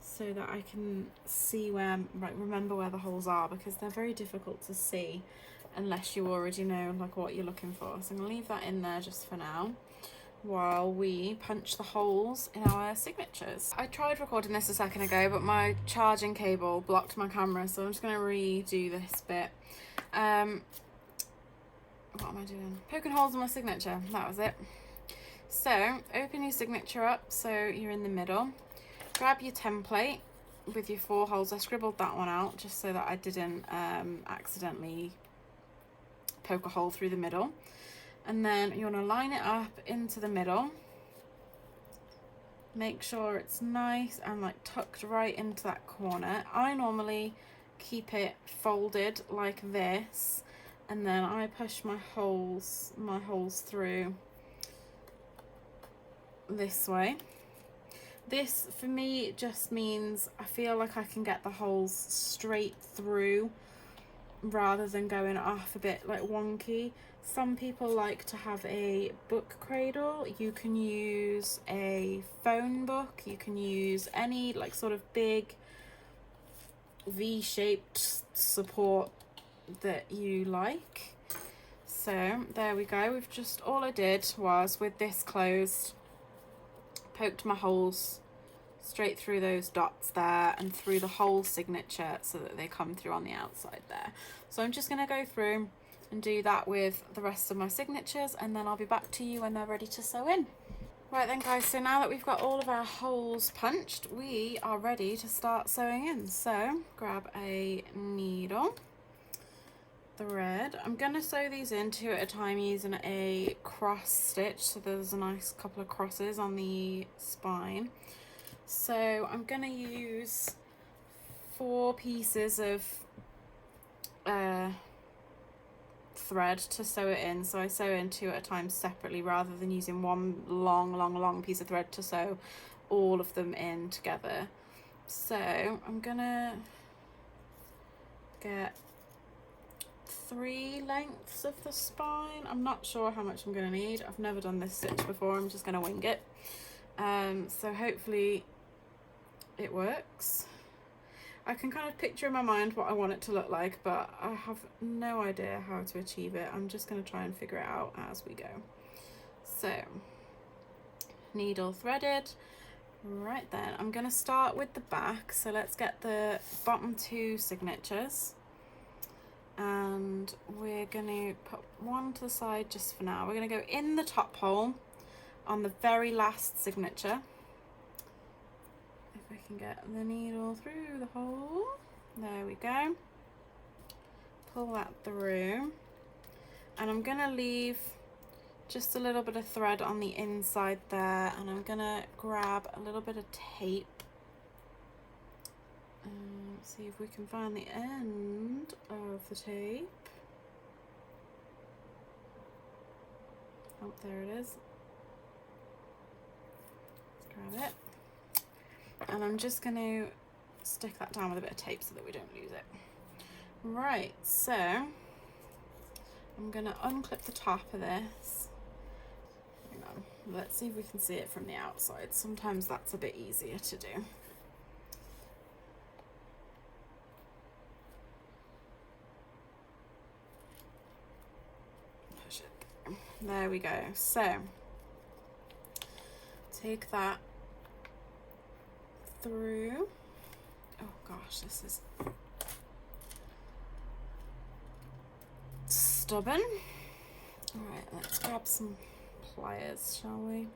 so that I can see remember where the holes are, because they're very difficult to see unless you already know like what you're looking for. So I'm going to leave that in there just for now. while we punch the holes in our signatures. I tried recording this a second ago, but my charging cable blocked my camera, so I'm just going to redo this bit. What am I doing? Poking holes in my signature. That was it. So open your signature up so you're in the middle. Grab your template with your 4 holes. I scribbled that one out just so that I didn't accidentally poke a hole through the middle. And then you want to line it up into the middle. Make sure it's nice and like tucked right into that corner. I normally keep it folded like this, and then I push my holes through this way. This for me just means I feel like I can get the holes straight through rather than going off a bit like wonky. Some people like to have a book cradle. You can use a phone book. You can use any like sort of big V-shaped support that you like. So there we go. We've just, all I did was with this closed, poked my holes straight through those dots there and through the whole signature so that they come through on the outside there. So I'm just going to go through and do that with the rest of my signatures, and then I'll be back to you when they're ready to sew in. Right then guys, so now that we've got all of our holes punched, we are ready to start sewing in. So grab a needle, thread. I'm going to sew these in 2 at a time using a cross stitch, so there's a nice couple of crosses on the spine. So I'm going to use 4 pieces of thread to sew it in. So I sew in 2 at a time separately rather than using one long piece of thread to sew all of them in together. So I'm gonna get 3 lengths of the spine. I'm not sure how much I'm gonna need. I've never done this stitch before. I'm just gonna wing it. So hopefully it works. I can kind of picture in my mind what I want it to look like, but I have no idea how to achieve it. I'm just going to try and figure it out as we go. So, needle threaded. Right then, I'm going to start with the back. So let's get the bottom 2 signatures. And we're going to put one to the side just for now. We're going to go in the top hole on the very last signature. I can get the needle through the hole. There we go. Pull that through. And I'm going to leave just a little bit of thread on the inside there. And I'm going to grab a little bit of tape. See if we can find the end of the tape. Oh, there it is. Let's grab it. And I'm just going to stick that down with a bit of tape so that we don't lose it. Right, so I'm going to unclip the top of this. Hang on, let's see if we can see it from the outside. Sometimes that's a bit easier to do. Push it through. There we go. So take that through. Oh gosh, this is stubborn. All right, let's grab some pliers, shall we?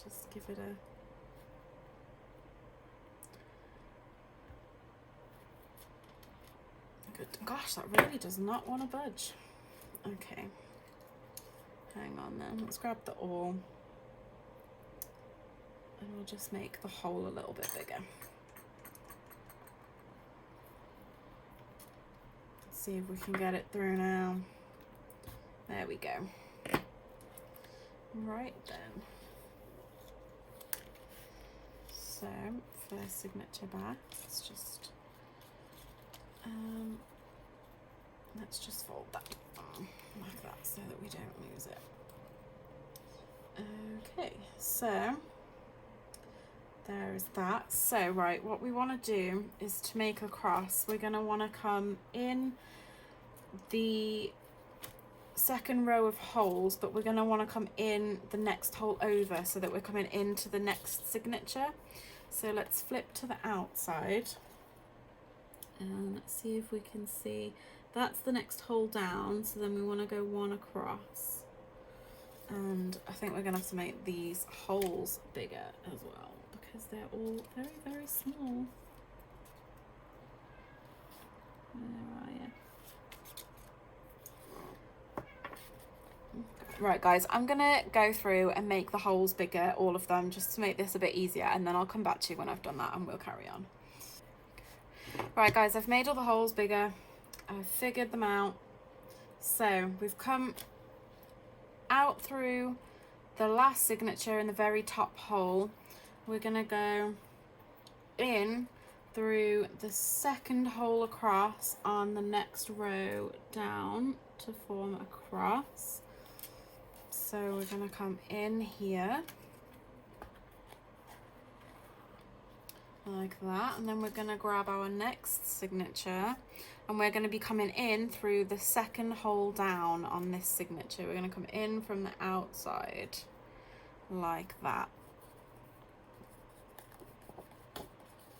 Just give it a good. Gosh, that really does not want to budge. Okay, hang on then. Let's grab the awl. And we'll just make the hole a little bit bigger. Let's see if we can get it through now. There we go. Right then. So, first signature back, let's just fold that like that so that we don't lose it. Okay, so there's that. So right, what we want to do is to make a cross. We're going to want to come in the second row of holes, but we're going to want to come in the next hole over so that we're coming into the next signature. So let's flip to the outside and see if we can see. That's the next hole down, so then we want to go one across. And I think we're going to have to make these holes bigger as well because they're all very, very small. Where are you? Right guys, I'm gonna go through and make the holes bigger, all of them, just to make this a bit easier, and then I'll come back to you when I've done that and we'll carry on. Right guys, I've made all the holes bigger. I've figured them out. So we've come out through the last signature in the very top hole. We're gonna go in through the second hole across on the next row down to form a cross. So we're going to come in here like that, and then we're going to grab our next signature and we're going to be coming in through the second hole down on this signature. We're going to come in from the outside like that.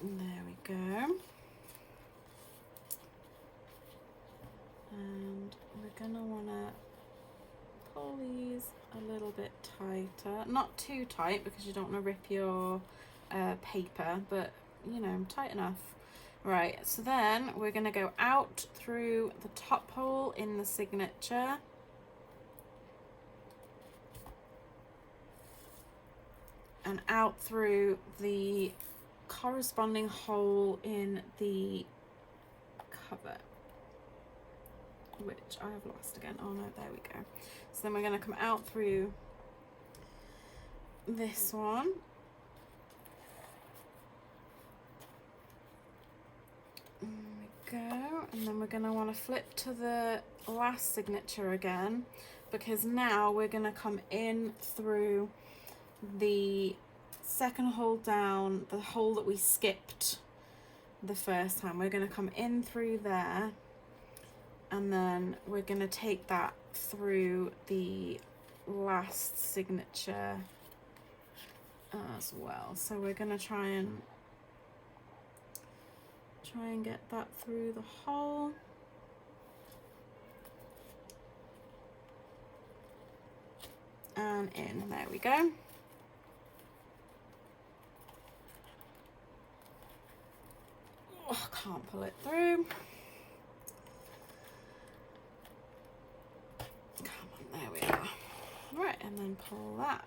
There we go. And we're going to want to pull these a little bit tighter, not too tight because you don't want to rip your paper, but you know, tight enough. Right, so then we're going to go out through the top hole in the signature and out through the corresponding hole in the cover, which I have lost again. Oh no, there we go. So then we're going to come out through this one. There we go. And then we're going to want to flip to the last signature again, because now we're going to come in through the second hole down, the hole that we skipped the first time. We're going to come in through there, and then we're going to take that through the last signature as well. So we're going to try and get that through the hole. And in, there we go. Oh, can't pull it through. Come on, there we are. Right, and then pull that.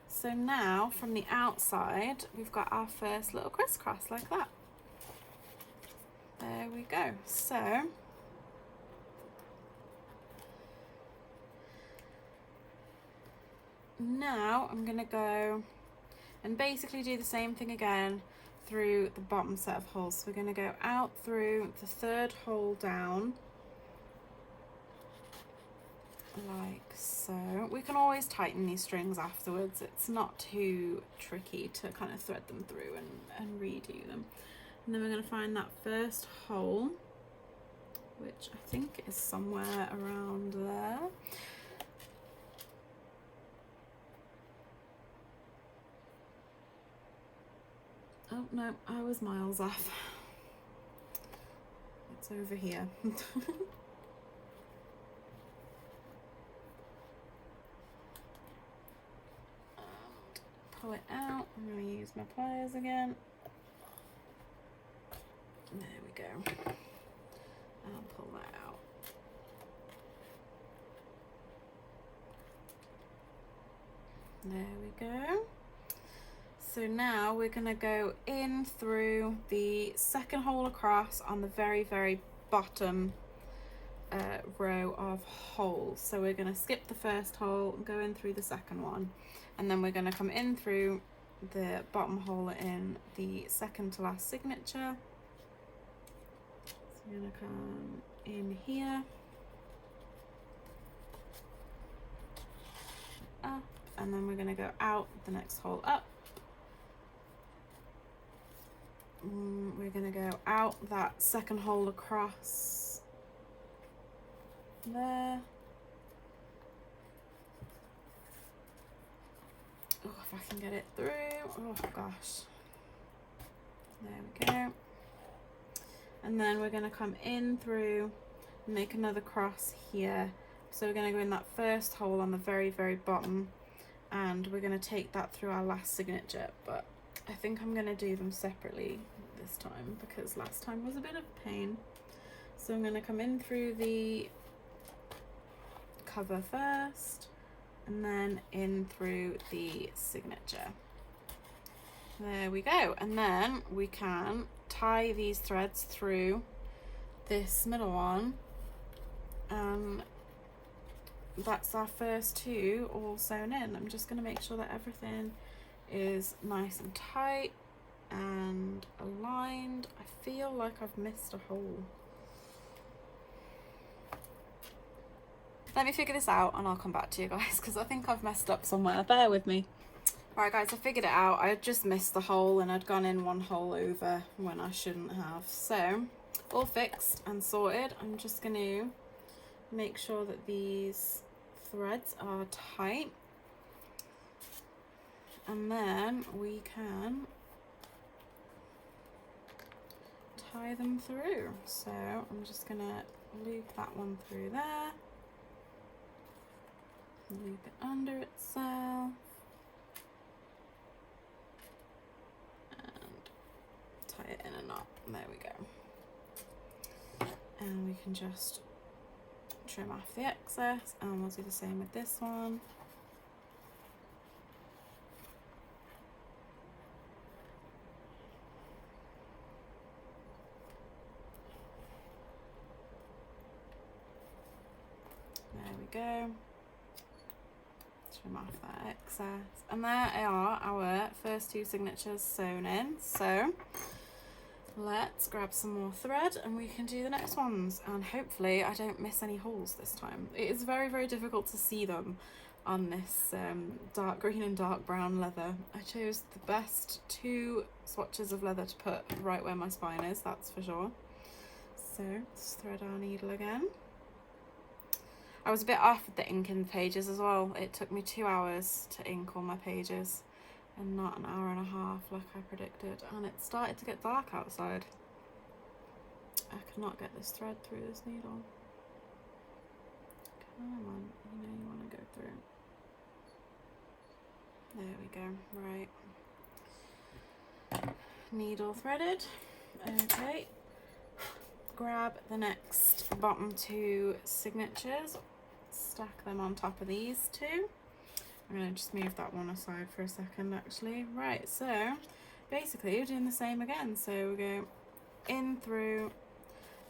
So now from the outside, we've got our first little crisscross like that. There we go. So now I'm going to go and basically do the same thing again through the bottom set of holes. So we're going to go out through the third hole down like so. We can always tighten these strings afterwards. It's not too tricky to kind of thread them through and redo them. And then we're going to find that first hole, which I think is somewhere around there. Oh no, I was miles off. It's over here. And pull it out. I'm going to use my pliers again. There we go. I'll pull that out. There we go. So now we're going to go in through the second hole across on the very, very bottom row of holes. So we're going to skip the first hole and go in through the second one. And then we're going to come in through the bottom hole in the second to last signature. So we're going to come in here, up, and then we're going to go out the next hole up. We're going to go out that second hole across there. Oh, if I can get it through. Oh gosh. There we go. And then we're going to come in through and make another cross here. So we're going to go in that first hole on the very, very bottom, and we're going to take that through our last signature, but I think I'm going to do them separately this time because last time was a bit of a pain. So I'm going to come in through the cover first and then in through the signature. There we go. And then we can tie these threads through this middle one, and that's our first two all sewn in. I'm just going to make sure that everything is nice and tight and aligned. I feel like I've missed a hole. Let me figure this out and I'll come back to you guys because I think I've messed up somewhere. Bear with me. Alright guys, I figured it out. I just missed the hole and I'd gone in one hole over when I shouldn't have. So, all fixed and sorted. I'm just going to make sure that these threads are tight, and then we can tie them through. So I'm just going to loop that one through there, loop it under itself, and tie it in a knot. There we go. And we can just trim off the excess, and we'll do the same with this one. There we go. Trim off that excess. And there are our first two signatures sewn in. So let's grab some more thread and we can do the next ones, and hopefully I don't miss any holes this time. It is very, very difficult to see them on this dark green and dark brown leather. I chose the best two swatches of leather to put right where my spine is, that's for sure. So let's thread our needle again. I was a bit off with the ink in the pages as well. It took me 2 hours to ink all my pages and not an hour and a half like I predicted, and it started to get dark outside. I cannot get this thread through this needle. Come on, you know you want to go through. There we go. Right, needle threaded. Okay, grab the next bottom two signatures, stack them on top of these two. I'm going to just move that one aside for a second actually. Right, so basically we're doing the same again. So we go in through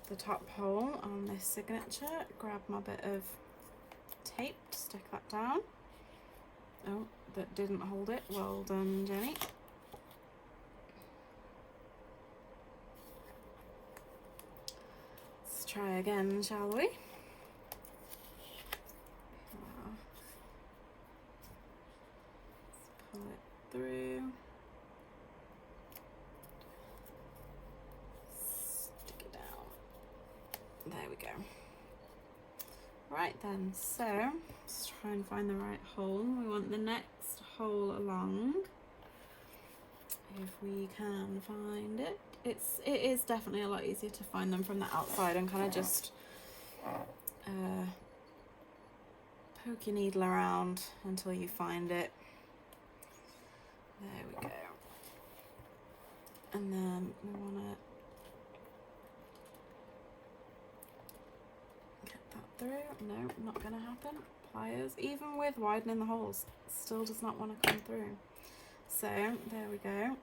the top hole on this signature, grab my bit of tape to stick that down. Oh, that didn't hold it. Well done, Jenny. Let's try again, shall we? Pull it through, stick it down. There we go. Right then, so let's try and find the right hole. We want the next hole along, if we can find it. It is definitely a lot easier to find them from the outside and kind of just poke your needle around until you find it. There we go. And then we want to get that through. No, not going to happen. Pliers, even with widening the holes, still does not want to come through. So there we go.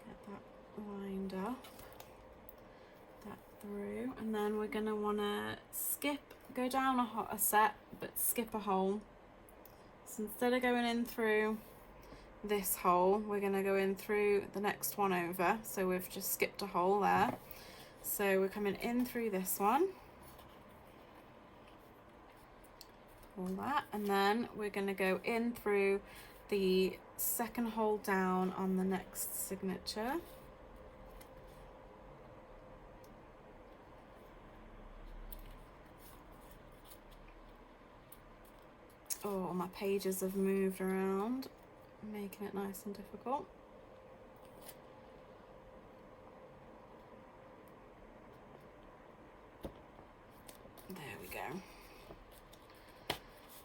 Get that lined up, that through, and then we're going to want to go down a set, but skip a hole. So instead of going in through this hole, we're going to go in through the next one over. So we've just skipped a hole there. So we're coming in through this one. Pull that, and then we're going to go in through the second hole down on the next signature. Oh, my pages have moved around, making it nice and difficult. There we go.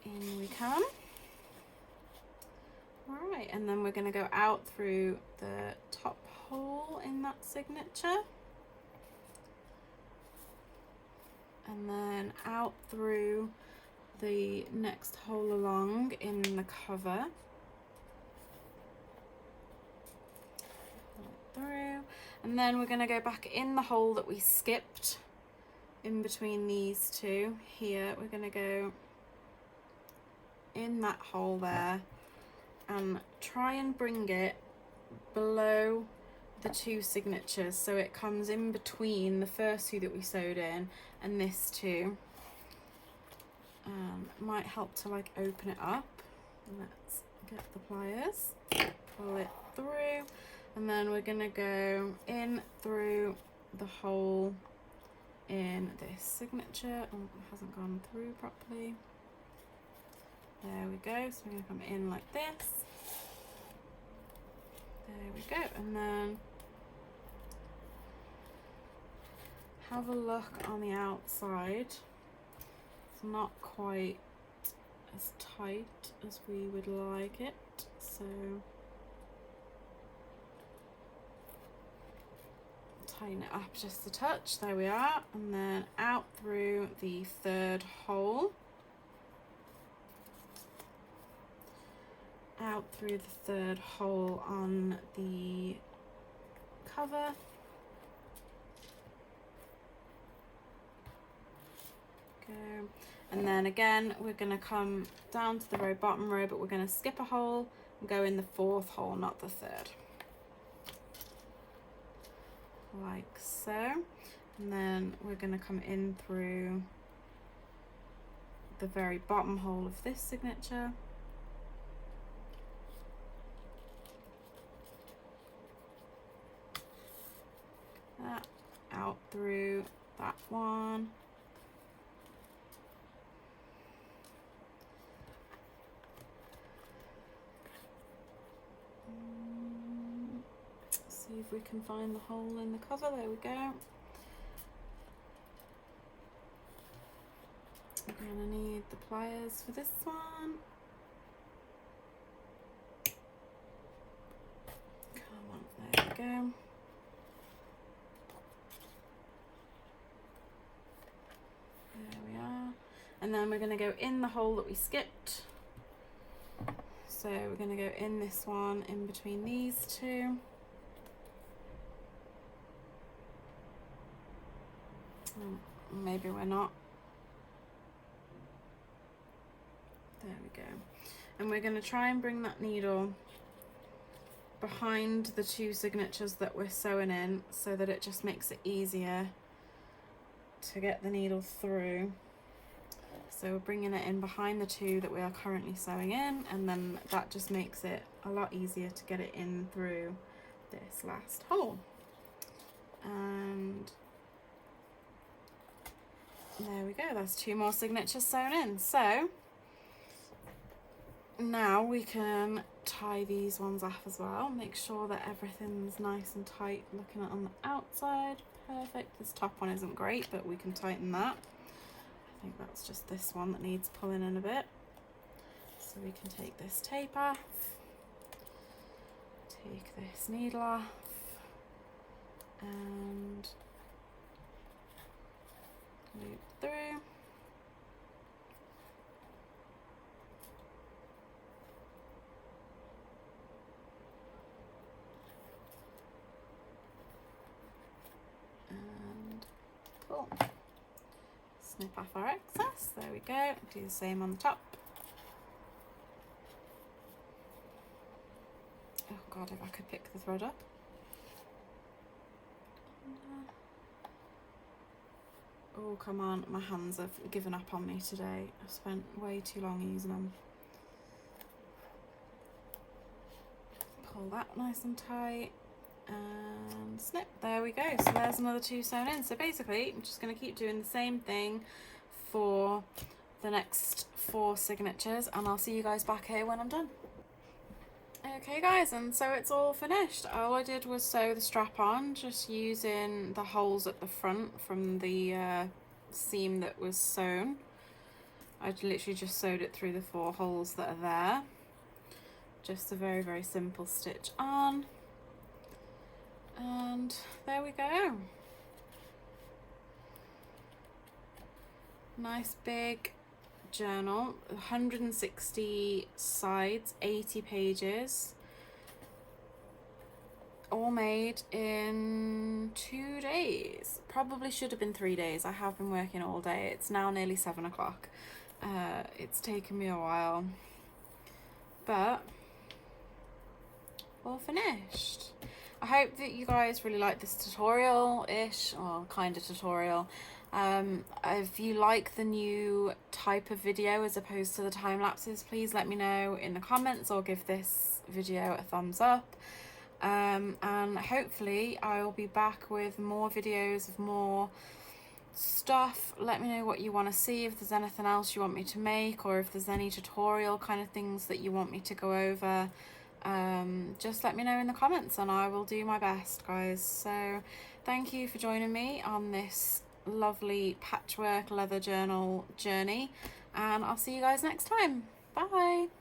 In we come. Alright, and then we're going to go out through the top hole in that signature. And then out through the next hole along in the cover. Through. And then we're going to go back in the hole that we skipped in between these two. Here we're going to go in that hole there and try and bring it below the two signatures so it comes in between the first two that we sewed in and this two. Might help to like open it up. Let's get the pliers, pull it through, and then we're gonna go in through the hole in this signature. Oh, it hasn't gone through properly. There we go. So we're going to come in like this. There we go. And then have a look on the outside. It's not quite as tight as we would like it. So tighten it up just a touch. There we are. And then out through the third hole. Out through the third hole on the cover. Go. And then again, we're going to come down to the very bottom row, but we're going to skip a hole and go in the fourth hole, not the third. Like so. And then we're going to come in through the very bottom hole of this signature. That out through that one. See if we can find the hole in the cover. There we go. We're gonna need the pliers for this one. Come on, there we go. There we are. And then we're going to go in the hole that we skipped. So we're going to go in this one in between these two. Maybe we're not. There we go. And we're going to try and bring that needle behind the two signatures that we're sewing in so that it just makes it easier to get the needle through. So we're bringing it in behind the two that we are currently sewing in, and then that just makes it a lot easier to get it in through this last hole. And there we go, that's two more signatures sewn in. So now we can tie these ones off as well. Make sure that everything's nice and tight looking at on the outside. Perfect. This top one isn't great, but we can tighten that. I think that's just this one that needs pulling in a bit. So we can take this tape off, take this needle off, and loop through. And pull. Snip off our excess, there we go. Do the same on the top. Oh god, if I could pick the thread up. Oh come on, my hands have given up on me today. I've spent way too long using them. Pull that nice and tight. And snip, there we go. So there's another two sewn in. So basically I'm just going to keep doing the same thing for the next 4 signatures, and I'll see you guys back here when I'm done. Okay guys, and so it's all finished. All I did was sew the strap on, just using the holes at the front from the seam that was sewn. I literally just sewed it through the 4 holes that are there. Just a very, very simple stitch on. And there we go. Nice big journal, 160 sides, 80 pages, all made in 2 days. Probably should have been 3 days. I have been working all day. It's now nearly 7 o'clock. It's taken me a while, but all finished. I hope that you guys really like this tutorial-ish, or kind of tutorial. If you like the new type of video as opposed to the time lapses, please let me know in the comments or give this video a thumbs up. And hopefully I will be back with more videos of more stuff. Let me know what you want to see, if there's anything else you want me to make, or if there's any tutorial kind of things that you want me to go over. Just let me know in the comments and I will do my best, guys. So thank you for joining me on this lovely patchwork leather journal journey, and I'll see you guys next time. Bye.